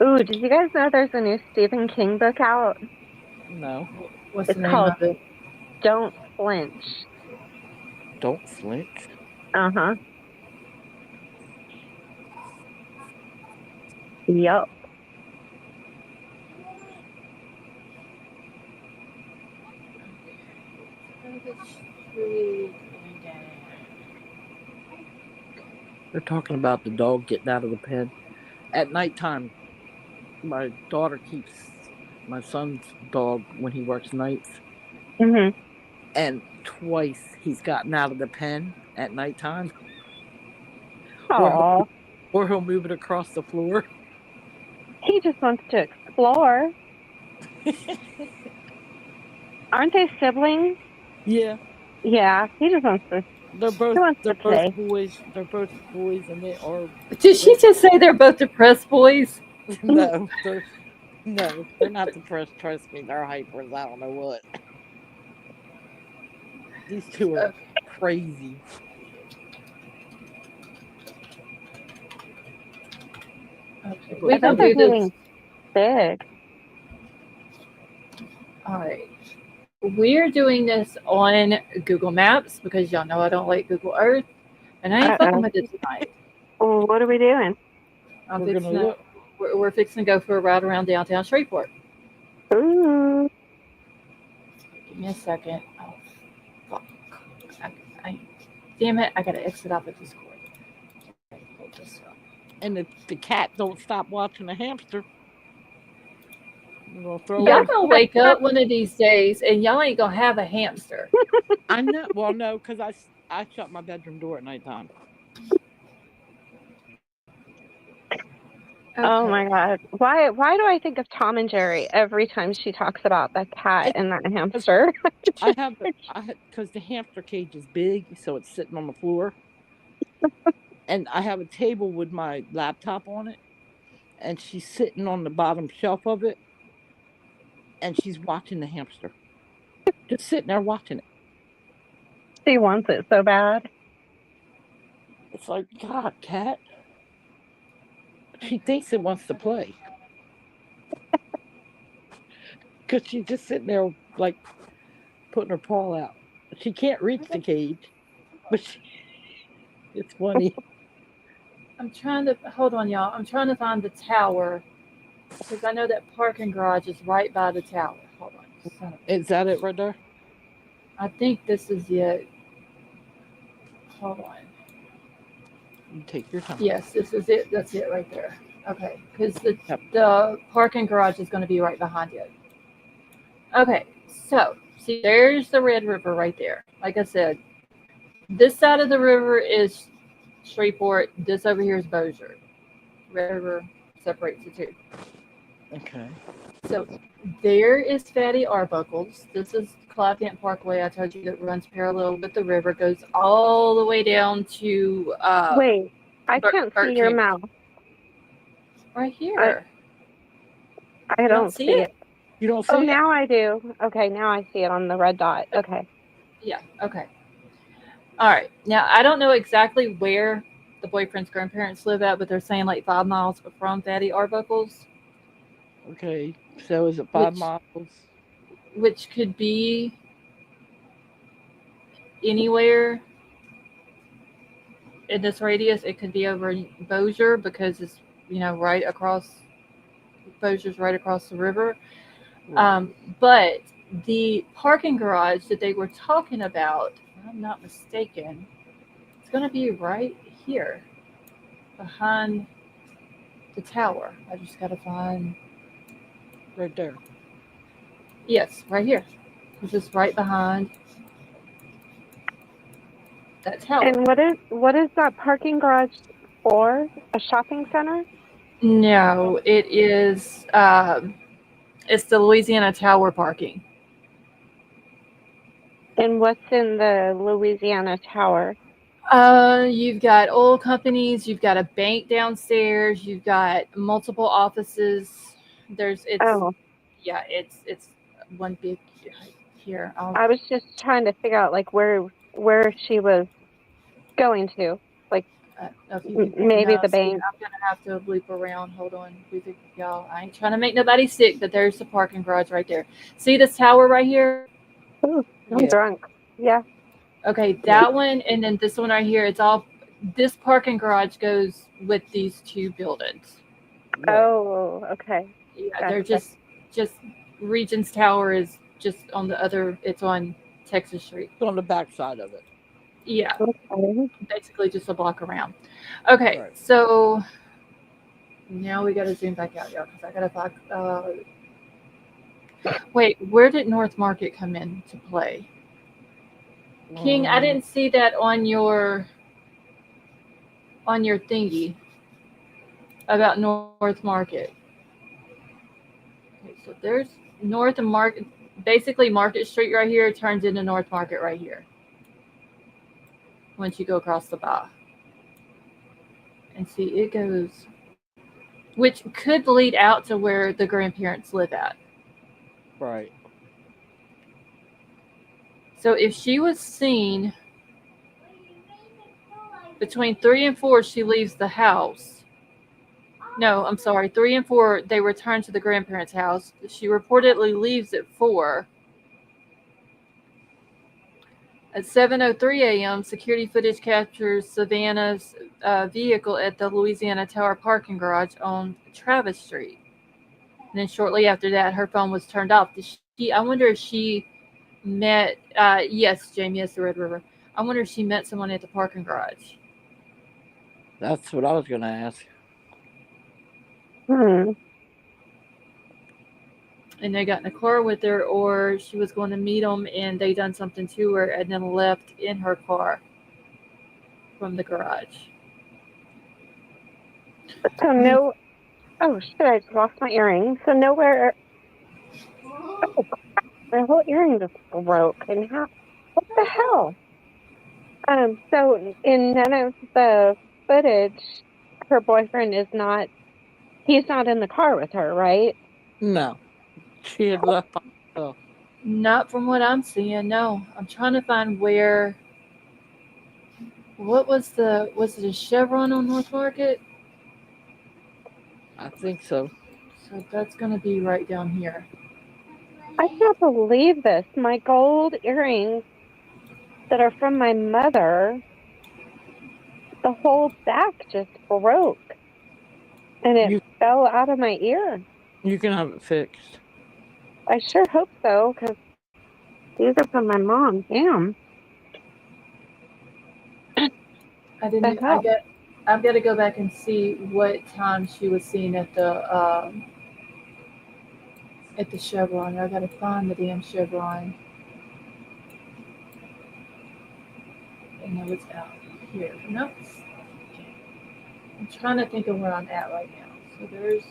B: Ooh, did you guys know there's a new Stephen King book out?
C: No,
A: What's
B: It's
A: the name
B: called
A: of it?
B: Don't Flinch.
C: don't flinch.
B: Uh-huh. Yup.
C: They're talking about the dog getting out of the pen at nighttime. My daughter keeps my son's dog when he works nights,
B: Mm-hmm.
C: and twice he's gotten out of the pen at nighttime, or
B: Aw.
C: he'll move it across the floor.
B: He just wants to explore. Aren't they siblings?
C: Yeah,
B: Yeah, he just wants to
C: they're
B: he
C: both
B: wants to
C: they're both
B: play.
C: boys. They're both boys, and they are
A: Did she just say they're both depressed boys?
C: no, they're not depressed. Trust me, they're hypers. I don't know what. These two are crazy.
A: Okay,
B: I
A: we
B: bet
A: can
B: they're
A: do this.
B: getting big.
A: All right. We're doing this on Google Maps because y'all know I don't like Google Earth, and I ain't fucking
B: Uh-oh.
A: with it tonight.
B: Well, what are we doing?
A: I'm
C: We're
A: fixing
C: gonna
A: to,
C: look.
A: we're fixing to go for a ride around downtown Shreveport.
B: Ooh.
A: Give me a second. Oh, fuck. I, damn it, I gotta exit out of Discord. Okay, hold this up.
C: And if the cat don't stop watching the hamster, we're gonna throw
A: Y'all
C: her.
A: gonna wake up one of these days and y'all ain't gonna have a hamster.
C: I know. Well, no, because I shut my bedroom door at nighttime.
B: Oh my
A: Okay.
B: God. Why do I think of Tom and Jerry every time she talks about that cat
C: It's
B: and that hamster?
C: because the hamster cage is big, so it's sitting on the floor, and I have a table with my laptop on it, and she's sitting on the bottom shelf of it, and she's watching the hamster, just sitting there watching it.
B: She wants it so bad.
C: It's like, God, cat. She thinks it wants to play because she's just sitting there like putting her paw out. She can't reach the cage, but it's funny.
A: I'm trying to hold on, y'all. I'm trying to find the tower because I know that parking garage is right by the tower. Hold on. Son of
C: Is that it right there?
A: I think this is it. Hold on.
C: You take your time.
A: Yes, this is it. That's it right there. Okay, because
C: Yep.
A: the parking garage is going to be right behind it. Okay, so see, there's the Red River right there. Like I said, this side of the river is Shreveport. This over here is Bossier. Red River separates the two.
C: Okay.
A: So there is Fatty Arbuckles. This is Clive Dent Parkway. I told you that runs parallel with the river, goes all the way down to
B: Wait, I can't see
A: Burke
B: your
A: County.
B: mouth.
A: Right here.
B: I
A: You
B: don't see it.
C: You don't
B: Oh,
C: see it?
B: now I do. Okay, now I see it on the red dot. Okay.
A: Yeah. Okay. All right. Now I don't know exactly where the boyfriend's grandparents live at, but they're saying like 5 miles from Fatty Arbuckles,
C: Okay. So is it 5
A: Which-
C: miles?
A: which could be anywhere in this radius. It could be over in Bossier because it's right across. Bossier's right across the river.
C: Right.
A: But the parking garage that they were talking about, if I'm not mistaken, it's going to be right here behind the tower. I just got to find.
C: Right there.
A: Yes, right here. It's just right behind that tower.
B: And what is that parking garage for? A shopping center?
A: No, it is. It's the Louisiana Tower parking.
B: And what's in the Louisiana Tower?
A: You've got oil companies. You've got a bank downstairs. You've got multiple offices.
B: Oh,
A: It's one big here.
B: I was just trying to figure out like where she was going to. Like maybe the bank.
A: I'm gonna have to loop around. Hold on, y'all. I ain't trying to make nobody sick, but there's the parking garage right there. See this tower right here?
B: Ooh, I'm
C: Yeah.
B: drunk. Yeah.
A: Okay, that one, and then this one right here. It's all this parking garage goes with these two buildings.
C: Right.
B: Oh, okay.
A: Yeah, they're
B: Gotcha.
A: just Regent's Tower is just on the other. It's on Texas Street.
C: It's on the back side of it.
A: Yeah,
B: Okay.
A: basically just a block around. Okay,
C: Right.
A: so now we got to zoom back out, y'all, because I got to find. Wait, where did North Market come into play? King, I didn't see that on your thingy about North Market. Okay, so there's North and Market. Basically, Market Street right here turns into North Market right here. Once you go across the bar, and see it goes, which could lead out to where the grandparents live at.
C: Right.
A: So if she was seen between 3 and 4, she leaves the house. No, I'm sorry. 3 and 4, they return to the grandparents' house. She reportedly leaves at 4. At 7:03 a.m., security footage captures Savannah's vehicle at the Louisiana Tower parking garage on Travis Street. And then shortly after that, her phone was turned off. I wonder if she met, yes, Jamie, yes, the Red River. I wonder if she met someone at the parking garage.
C: That's what I was going to ask.
A: And they got in a car with her, or she was going to meet them and they done something to her and then left in her car from the garage.
B: So no. Oh shit! I just lost my earring. So nowhere. Oh, my whole earring just broke in half. What the hell? So in none of the footage, her boyfriend is not. He's not in the car with her, right?
C: No. She had left by herself.
A: Not from what I'm seeing, no. I'm trying to find where. What was it a Chevron on North Market?
C: I think so.
A: So that's going to be right down here.
B: I can't believe this. My gold earrings that are from my mother, the whole back just broke. And it fell out of my ear.
C: You can have it fixed.
B: I sure hope so, because these are from my mom. Damn.
A: I've got to go back and see what time she was seen at the Chevron. I got to find the damn Chevron. And it was out here. Nope. I'm trying to think of where I'm at right now. So there's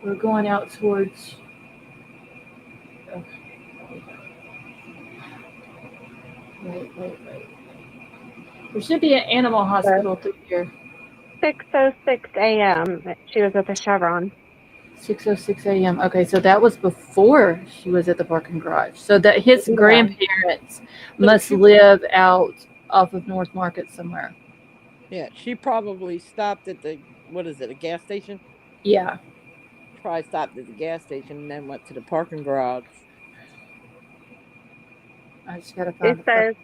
A: we're going out towards. Okay. Wait. There should be an animal hospital through here.
B: 6:06 a.m. She was at the Chevron.
A: 6:06 a.m. Okay, so that was before she was at the parking garage. So that his
B: Yeah.
A: grandparents must live out off of North Market somewhere.
C: Yeah, she probably stopped at the a gas station?
A: Yeah.
C: Probably stopped at the gas station and then went to the parking garage.
A: I just gotta find
B: It says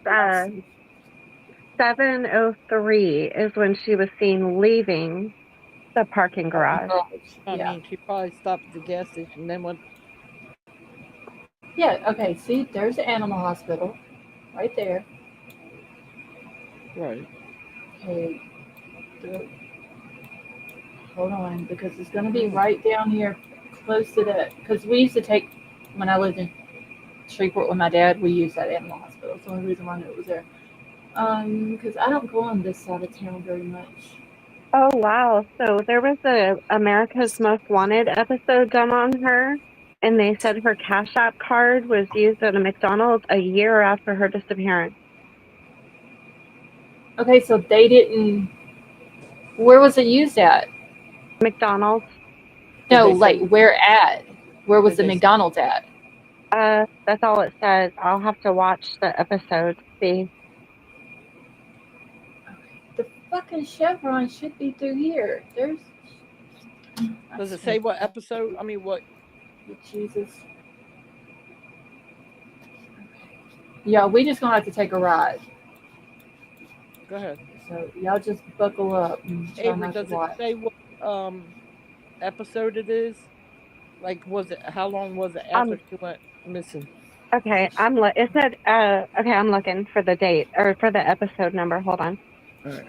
B: 7:03 is when she was seen leaving the parking garage.
C: I mean, she probably stopped at the gas station and then went.
A: Yeah, okay, see, there's the animal hospital right there.
C: Right.
A: Okay. Hold on, because it's gonna be right down here close to that. Because we used to take, when I lived in Shreveport with my dad, we used that animal hospital. It's the only reason why I knew it was there. Because I don't go on this side of town very much.
B: Oh wow! So there was a America's Most Wanted episode done on her, and they said her Cash App card was used at a McDonald's a year after her disappearance.
A: Okay, so they didn't. Where was it used at?
B: McDonald's.
A: No,
C: Did they
A: like
C: say-
A: where at? Where was
C: Did
A: the
C: they-
A: McDonald's at?
B: That's all it says. I'll have to watch the episode to see.
A: The fucking Chevron should be through here. There's.
C: Does it say what episode? I mean, what?
A: Jesus. Yeah, we just gonna have to take a ride.
C: Go ahead.
A: So y'all just buckle up and try
C: Avery,
A: not to
C: does it
A: watch.
C: say what episode it is? Like, was it? How long was it after she went missing?
B: Okay, it said okay, I'm looking for the date or for the episode number. Hold on.
C: All right.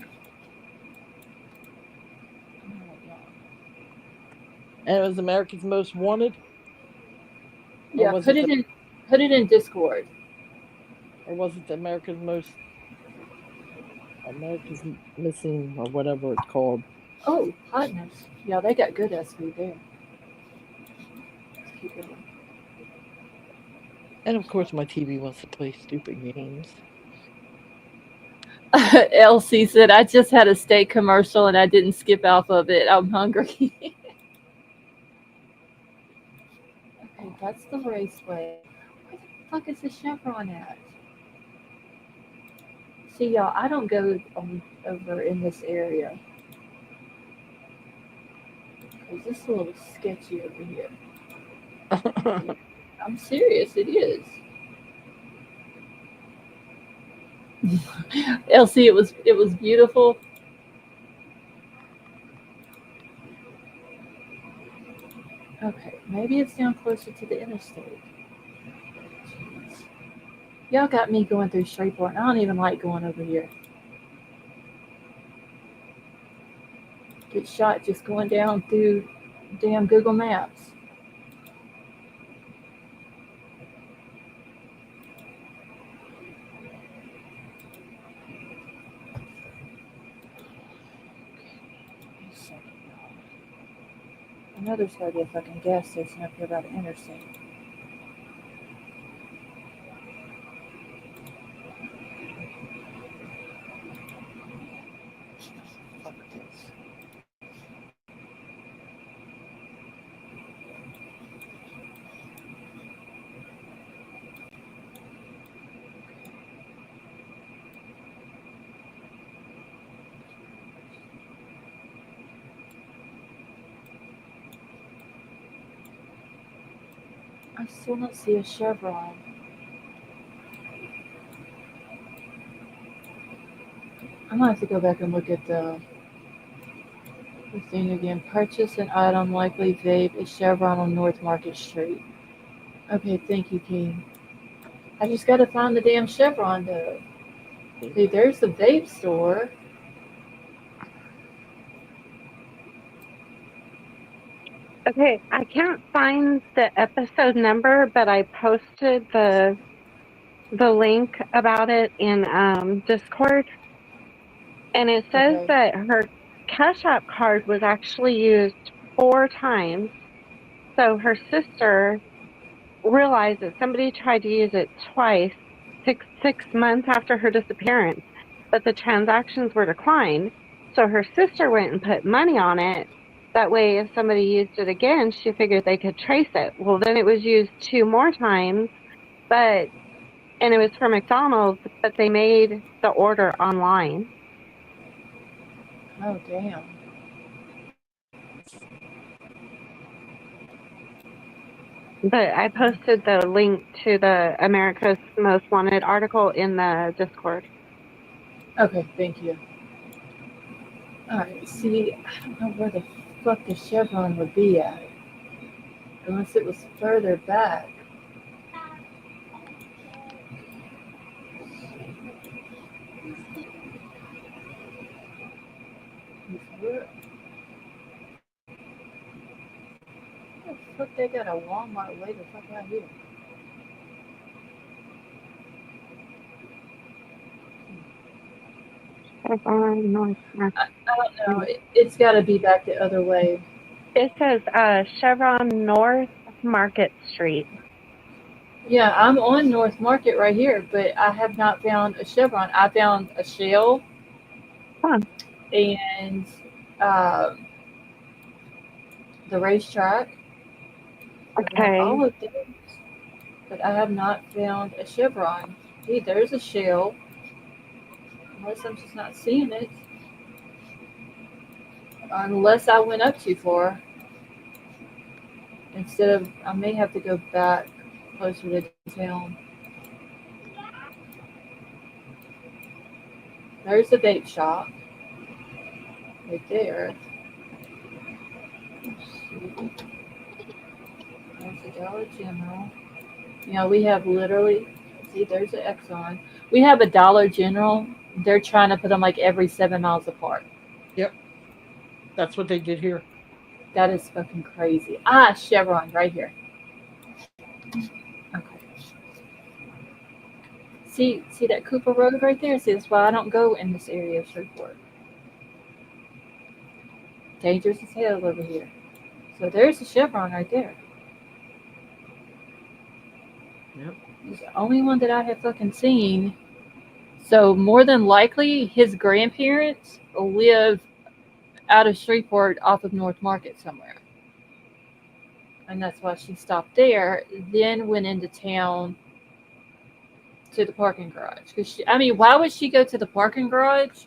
C: And it was America's Most Wanted.
A: Yeah, put it in Discord.
C: Or was it America's Missing or whatever it's called?
A: Oh, hotness. Yeah, they got good SV there. Let's keep going.
C: And of course, my TV wants to play stupid games.
A: Elsie said, I just had a steak commercial and I didn't skip off of it. I'm hungry. Okay, that's the raceway. Where the fuck is the Chevron at? See, y'all, I don't go over in this area. Because this is a little sketchy over here. I'm serious, it is. Elsie, it was beautiful. Okay, maybe it's down closer to the interstate. Jeez. Y'all got me going through Shreveport, and I don't even like going over here. Get shot just going down through damn Google Maps. I know there's gotta be a fucking gas station up here by the interstate. Fuck this. I still don't see a Chevron. I'm gonna have to go back and look at the thing again. Purchase an item, likely vape, a Chevron on North Market Street. Okay, thank you, King. I just gotta find the damn Chevron though. Dude, there's the vape store.
B: Okay, I can't find the episode number, but I posted the link about it in Discord. And it says
A: Okay.
B: that her Cash App card was actually used 4 times. So her sister realized that somebody tried to use it twice, six months after her disappearance, but the transactions were declined. So her sister went and put money on it. That way, if somebody used it again, she figured they could trace it. Well, then it was used 2 more times, but and it was for McDonald's, but they made the order online.
A: Oh damn.
B: But I posted the link to the America's Most Wanted article in the Discord.
A: Okay, thank you. All right. See, I don't know where the fuck the chevron would be at, unless it was further back. Where the fuck they got a Walmart way the fuck out here?
B: North Market.
A: I don't know. It's got to be back the other way.
B: It says Chevron North Market Street.
A: Yeah, I'm on North Market right here, but I have not found a chevron. I found a Shell
B: Huh.
A: and um, the racetrack. I found
B: Okay.
A: all of those, but I have not found a chevron. Hey, there's a Shell, unless I'm just not seeing it. Unless I went up too far. Instead of, I may have to go back closer to town. There's the bait shop right there. Let's see. There's the Dollar General. You know, we have literally, see, there's an Exxon. We have a Dollar General. They're trying to put them like every 7 miles apart.
C: Yep, that's what they did here.
A: That is fucking crazy. Ah, Chevron right here. Okay. See that Cooper Road right there? See, that's why I don't go in this area of Shreveport. Dangerous as hell over here. So there's the Chevron right there.
C: Yep.
A: He's the only one that I have fucking seen. So more than likely, his grandparents live out of Shreveport off of North Market somewhere. And that's why she stopped there, then went into town to the parking garage. Because I mean, why would she go to the parking garage?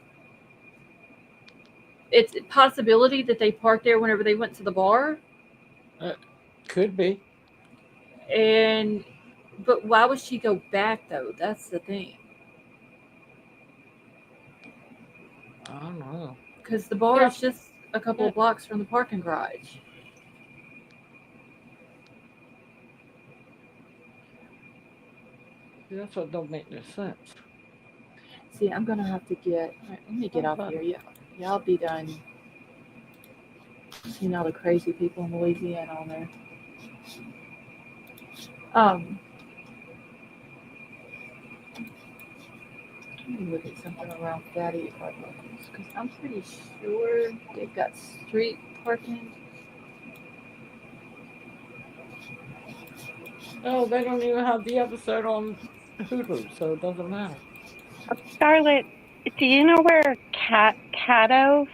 A: It's a possibility that they parked there whenever they went to the bar,
C: Could be.
A: and but why would she go back though? That's the thing.
C: I don't know.
A: Because the bar
C: Yeah,
A: is just a couple of blocks from the parking garage.
C: that's what don't make no sense.
A: See, I'm gonna have to get. All right, let me get off here. Yeah, y'all be done. Seeing all the crazy people in Louisiana on there. Um, let me look at something around Fatty Arbuckles because I'm pretty sure they've got street parking.
C: No, they don't even have the episode on Hulu, so it doesn't matter.
B: Scarlett, do you know where Caddo, Caddo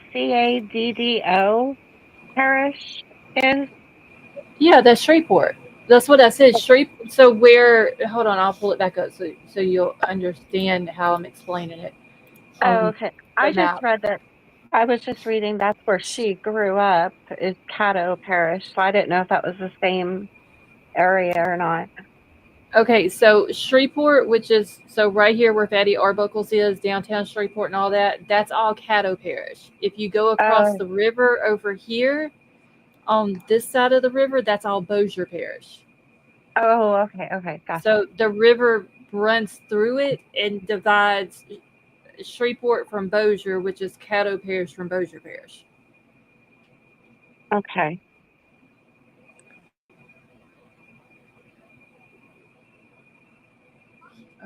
B: Parish is?
A: Yeah, that's Shreveport. That's what I said. Shreveport. So where? Hold on, I'll pull it back up so you'll understand how I'm explaining it
B: Oh,
A: on
B: okay.
A: the
B: I just
A: map.
B: read that. I was just reading that's where she grew up, is Caddo Parish. So I didn't know if that was the same area or not.
A: Okay, so Shreveport, which is so right here where Fatty Arbuckles is, downtown Shreveport and all that, that's all Caddo Parish. If you go across
B: Oh,
A: the river over here on this side of the river, that's all Bossier Parish.
B: oh, okay, okay, gotcha.
A: So the river runs through it and divides Shreveport from Bossier, which is Caddo Parish from Bossier Parish.
B: Okay.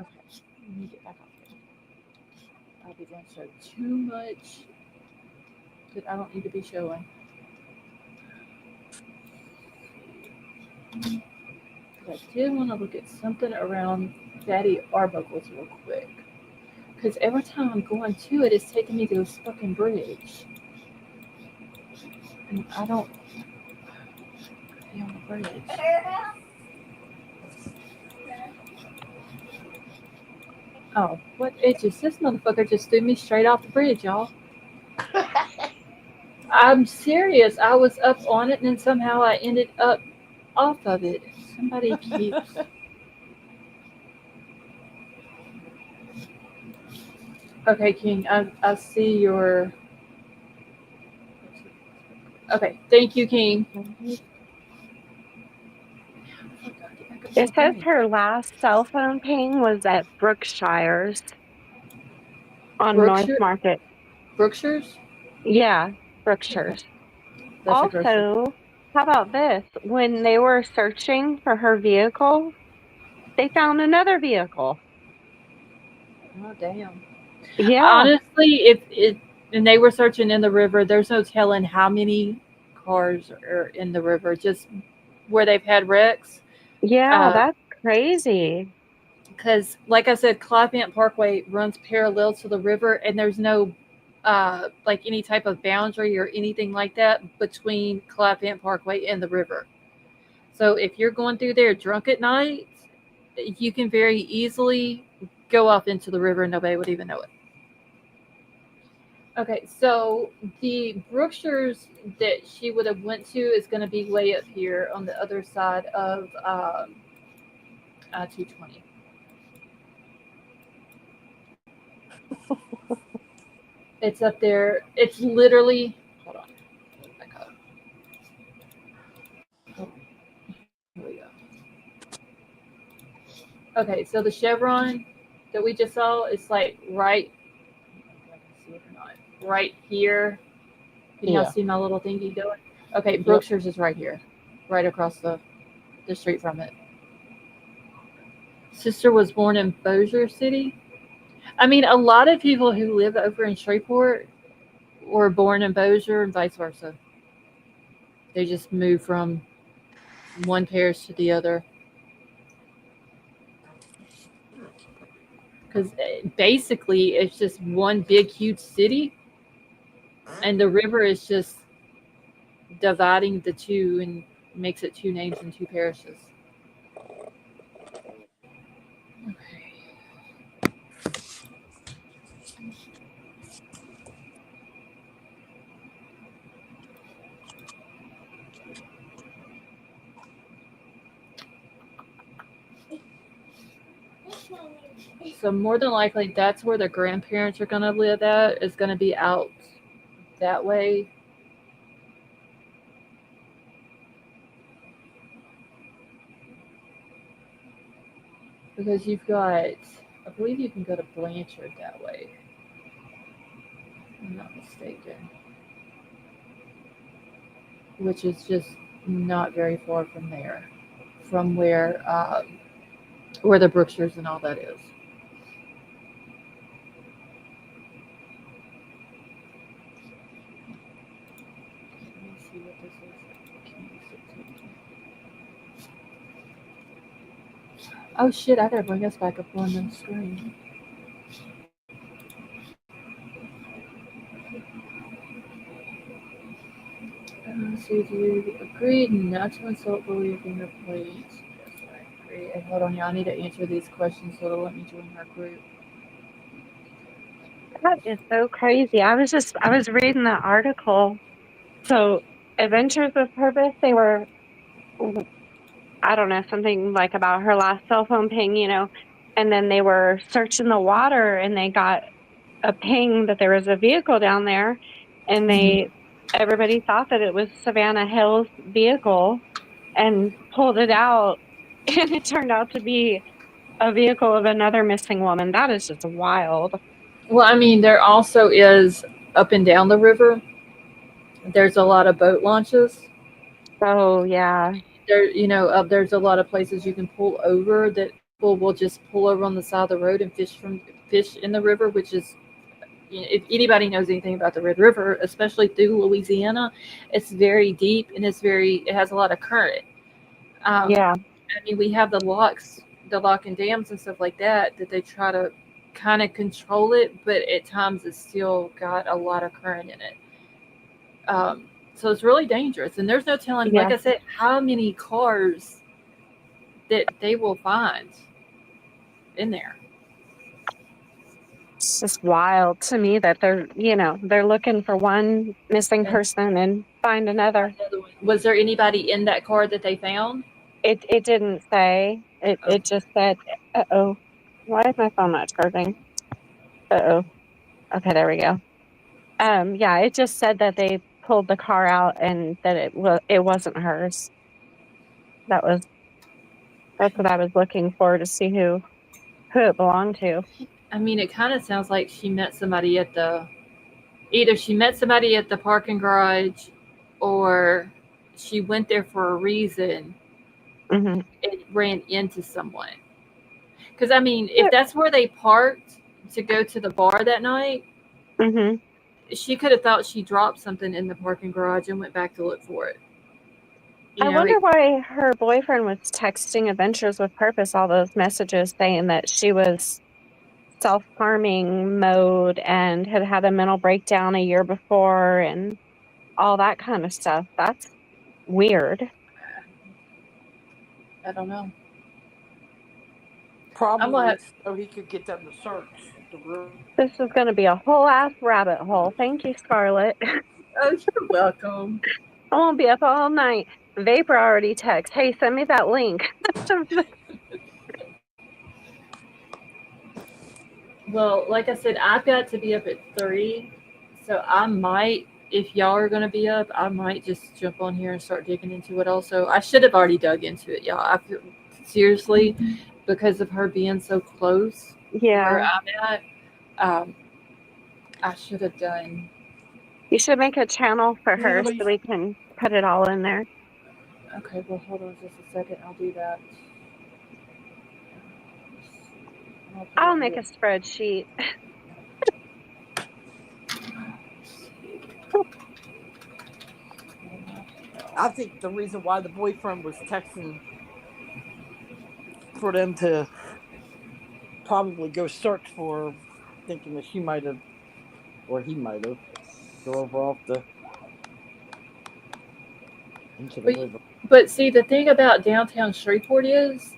A: Okay, let me get back off here. probably going to show too much that I don't need to be showing. But I did want to look at something around Daddy Arbuckle's real quick. Because every time I'm going to it, it's taking me to this fucking bridge. And I don't be on the bridge. Oh, what? This motherfucker just threw me straight off the bridge, y'all. I'm serious. I was up on it and then somehow I ended up off of it. Somebody keeps. Okay, King, I see your. Okay, thank you, King.
B: It says her last cell phone ping was at Brookshire's on North
A: Brookshire?
B: Market.
A: Brookshire's?
B: Yeah, Brookshire's.
A: That's a grocery.
B: Also, how about this? When they were searching for her vehicle, they found another vehicle.
A: Oh, damn.
B: Yeah.
A: Honestly, if it and they were searching in the river, there's no telling how many cars are in the river. Just where they've had wrecks.
B: Yeah, that's crazy.
A: Because, like I said, Clivant Parkway runs parallel to the river, and there's no like any type of boundary or anything like that between Clivant Parkway and the river. So if you're going through there drunk at night, you can very easily go off into the river and nobody would even know it. Okay, so the Brookshires that she would have went to is going to be way up here on the other side of 220. It's up there. It's literally. Hold on. Back up. Oh, here we go. Okay, so the Chevron that we just saw is like right. I can see it or not. Right here. Can y'all see my little thingy going? Okay, Brookshire's is right here, right across the street from it. Sister was born in Bossier City. I mean, a lot of people who live over in Shreveport were born in Bossier and vice versa. They just moved from one parish to the other. Because basically, it's just one big, huge city, and the river is just dividing the two and makes it two names and two parishes. So more than likely, that's where the grandparents are going to live at. Is going to be out that way. Because you've got, I believe you can go to Blanchard that way. If I'm not mistaken. Which is just not very far from there. From where the Brookshires and all that is. Let me see what this is. Oh shit, I gotta bring us back up on the screen. So do you agree not to insult, bully, finger plates? Yes, I agree. And hold on, y'all, I need to answer these questions so it'll let me join our group.
B: That is so crazy. I was reading that article. So Adventures with Purpose, they were, I don't know, something like about her last cell phone ping, and then they were searching the water and they got a ping that there was a vehicle down there, and everybody thought that it was Savannah Hill's vehicle and pulled it out, and it turned out to be a vehicle of another missing woman. That is just wild.
A: Well, I mean, there also is up and down the river. There's a lot of boat launches.
B: Oh yeah.
A: There's a lot of places you can pull over that people will just pull over on the side of the road and fish in the river, which is if anybody knows anything about the Red River, especially through Louisiana, it's very deep and it has a lot of current.
B: Yeah.
A: I mean, we have the lock and dams and stuff like that they try to kind of control it, but at times it's still got a lot of current in it. So it's really dangerous, and there's no telling, like
B: Yeah.
A: I said, how many cars that they will find in there.
B: It's just wild to me that they're looking for one missing
A: And
B: person and find another.
A: another one, was there anybody in that car that they found?
B: It didn't say.
A: Oh,
B: It just said, uh-oh. Why is my phone not charging? Uh-oh. Okay, there we go. Yeah, it just said that they pulled the car out and that it wasn't hers. That's what I was looking for, to see who it belonged to.
A: I mean, it kind of sounds like she met somebody at either she met somebody at the parking garage, or she went there for a reason
B: Hmm.
A: and ran into someone. Because I mean, if that's where they parked to go to the bar that night,
B: Hmm.
A: she could have thought she dropped something in the parking garage and went back to look for it.
B: I
A: You know,
B: wonder why her boyfriend was texting Adventures with Purpose all those messages saying that she was self-harming mode and had had a mental breakdown a year before and all that kind of stuff. That's weird.
A: I don't know. I'm
C: Probably
A: like,
C: so he could get them to search the room.
B: This is going to be a whole ass rabbit hole. Thank you, Scarlett.
A: oh, you're welcome.
B: I won't be up all night. Vapor already text, hey, send me that link.
A: Well, like I said, I've got to be up at 3, so I might, if y'all are going to be up, I might just jump on here and start digging into it. Also, I should have already dug into it, y'all. I feel, seriously, because of her being so close where
B: Yeah,
A: I'm at, um, I should have done.
B: you should make a channel for
C: Yeah,
B: her
C: but
B: so we can put it all in there.
A: Okay, well, hold on just a second. I'll do that. I'll put
B: I'll
A: it
B: make a
A: here.
B: spreadsheet.
C: I think the reason why the boyfriend was texting for them to probably go search for her, thinking that she might have, or he might have, drove off into the
A: But,
C: river.
A: but see, the thing about downtown Shreveport is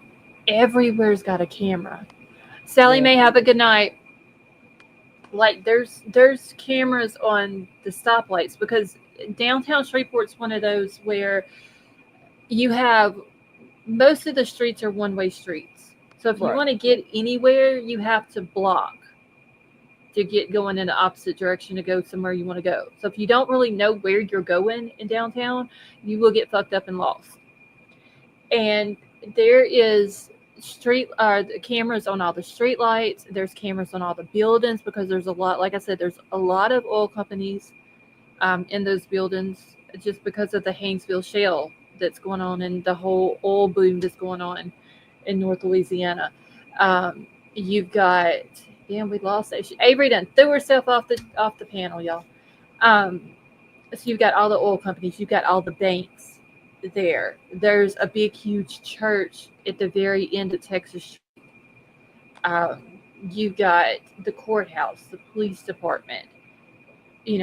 A: everywhere's got a camera. Sally
C: Yeah,
A: Mae, have a good night. Like there's cameras on the stoplights because downtown Shreveport's one of those where you have most of the streets are one-way streets. So if you
C: right.
A: want to get anywhere, you have to block to get going in the opposite direction to go somewhere you want to go. So if you don't really know where you're going in downtown, you will get fucked up and lost. And there is cameras on all the street lights. There's cameras on all the buildings because there's a lot, like I said, there's a lot of oil companies in those buildings just because of the Haynesville shale that's going on and the whole oil boom that's going on in North Louisiana. You've got, damn, we lost that. Avery done threw herself off the panel, y'all. So you've got all the oil companies, you've got all the banks there. There's a big, huge church at the very end of Texas Street. You've got the courthouse, the police department,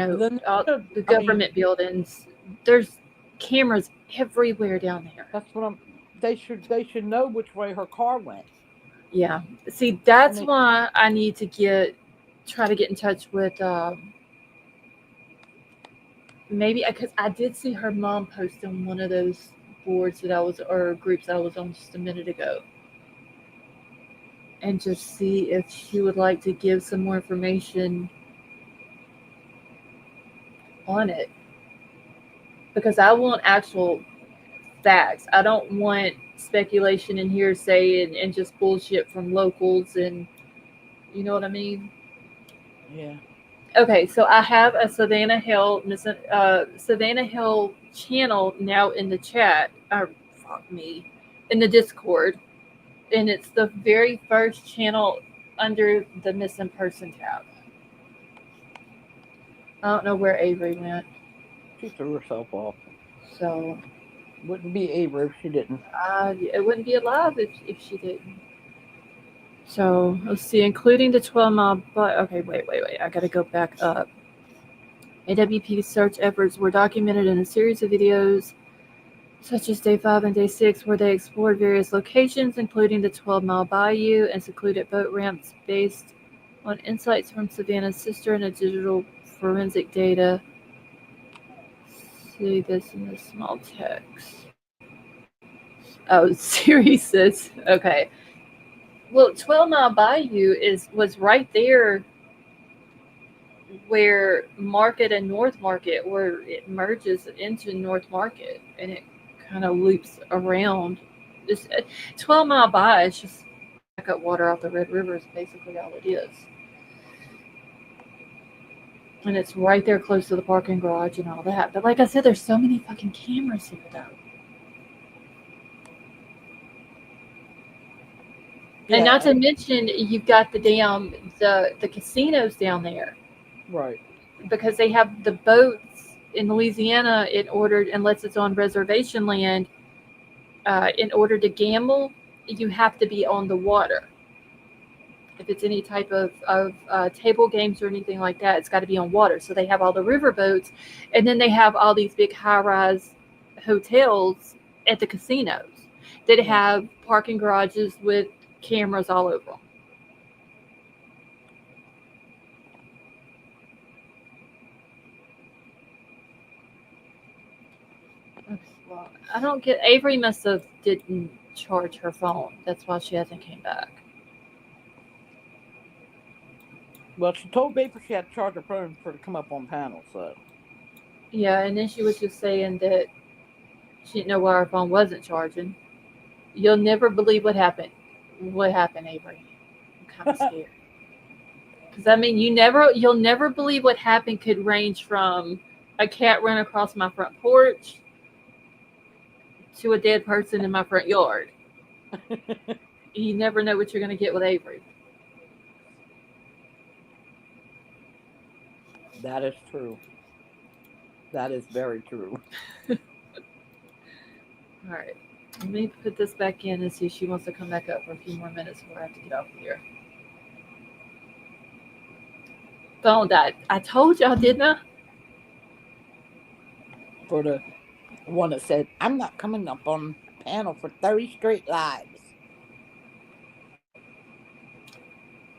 C: And then
A: all the
C: I mean,
A: government buildings. There's cameras everywhere down there.
C: that's what I'm. They should know which way her car went.
A: Yeah. See,
C: I
A: that's
C: mean,
A: why I need to try to get in touch with maybe because I did see her mom post on one of those boards or groups I was on just a minute ago, and just see if she would like to give some more information on it because I want actual facts. I don't want speculation and hearsay and just bullshit from locals and you know what I mean.
C: yeah.
A: Okay, so I have a Savannah Hill channel now in the chat. Fuck me, in the Discord, and it's the very first channel under the missing person tab. I don't know where Avery went.
C: She threw herself off.
A: So
C: Wouldn't be Avery if she didn't.
A: it wouldn't be alive if she didn't. So let's see, including the 12-mile. But okay, wait. I gotta go back up. AWP search efforts were documented in a series of videos, such as Day 5 and Day 6, where they explored various locations, including the 12-mile bayou and secluded boat ramps, based on insights from Savannah's sister and a digital forensic data. See this in the small text. Oh, Siri says, okay. Well, 12-mile bayou was right there where Market and North Market, where it merges into North Market, and it kind of loops around. This 12-mile bay is just back up water off the Red River is basically all it is. And it's right there close to the parking garage and all that. But like I said, there's so many fucking cameras here, though. And not to mention, you've got the the casinos down there.
C: Right.
A: Because they have the boats in Louisiana unless it's on reservation land, in order to gamble, you have to be on the water. If it's any type of table games or anything like that, it's got to be on water. So they have all the river boats, and then they have all these big high-rise hotels at the casinos that have parking garages with cameras all over them. Well, I don't get. Avery must have didn't charge her phone. That's why she hasn't came back.
C: Well, she told Vapor she had to charge her phone for her to come up on panel, so.
A: Yeah, and then she was just saying that she didn't know why her phone wasn't charging. You'll never believe what happened. What happened, Avery? I'm kind of scared. Because I mean, you'll never believe what happened. Could range from a cat ran across my front porch to a dead person in my front yard. You never know what you're going to get with Avery.
C: That is true. That is very true.
A: All right. Let me put this back in and see if she wants to come back up for a few more minutes before I have to get off here. Phone died. I told y'all, didn't I?
C: For the one that said, I'm not coming up on panel for 30 straight lives.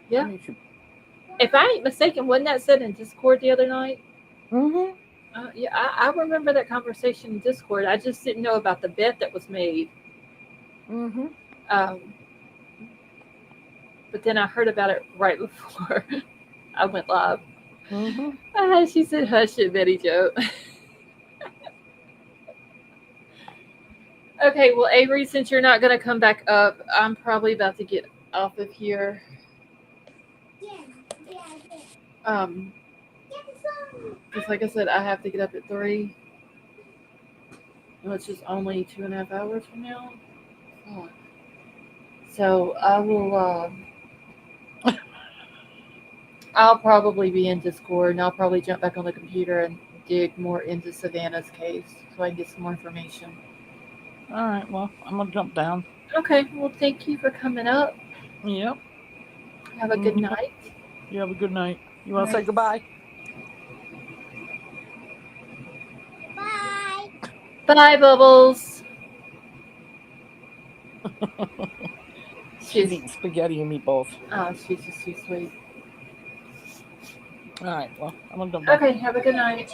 A: Yeah. If I ain't mistaken, wasn't that said in Discord the other night?
C: Mm-hmm.
A: Yeah, I remember that conversation in Discord. I just didn't know about the bet that was made.
C: Mm-hmm.
A: But then I heard about it right before I went live.
C: Mm-hmm.
A: She said, hush it, Betty Joe. Okay, well, Avery, since you're not going to come back up, I'm probably about to get off of here. Just like I said, I have to get up at 3, which is only 2.5 hours from now. Oh. So I will. I'll probably be in Discord, and I'll probably jump back on the computer and dig more into Savannah's case so I can get some more information.
C: All right. Well, I'm gonna jump down.
A: Okay. Well, thank you for coming up.
C: Yep.
A: Have a good night.
C: You have a good night. You want to say goodbye?
D: Bye.
A: Bye, Bubbles.
C: She's eating spaghetti and meatballs.
A: Oh, she's just too sweet.
C: All right. Well, I'm gonna jump down.
A: Okay. Have a good night.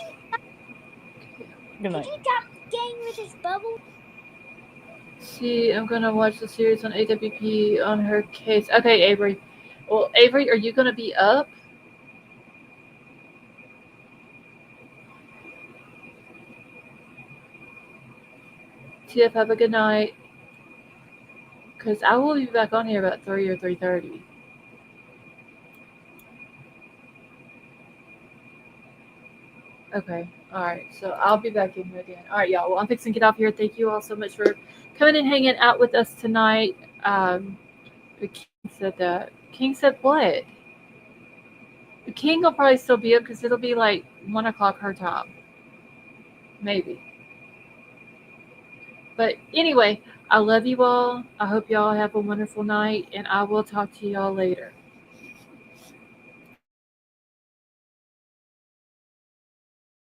C: Good night.
D: Can you stop getting with this bubble?
A: See, I'm gonna watch the series on AWP on her case. Okay, Avery. Well, Avery, are you gonna be up? TF, have a good night. Because I will be back on here about 3 or 3:30. Okay. All right. So I'll be back in here then. All right, y'all. Well, I'm fixing to get off here. Thank you all so much for coming and hanging out with us tonight. The King said that. King said what? King will probably still be up because it'll be like 1 o'clock her time, maybe. But anyway, I love you all. I hope y'all have a wonderful night, and I will talk to y'all later.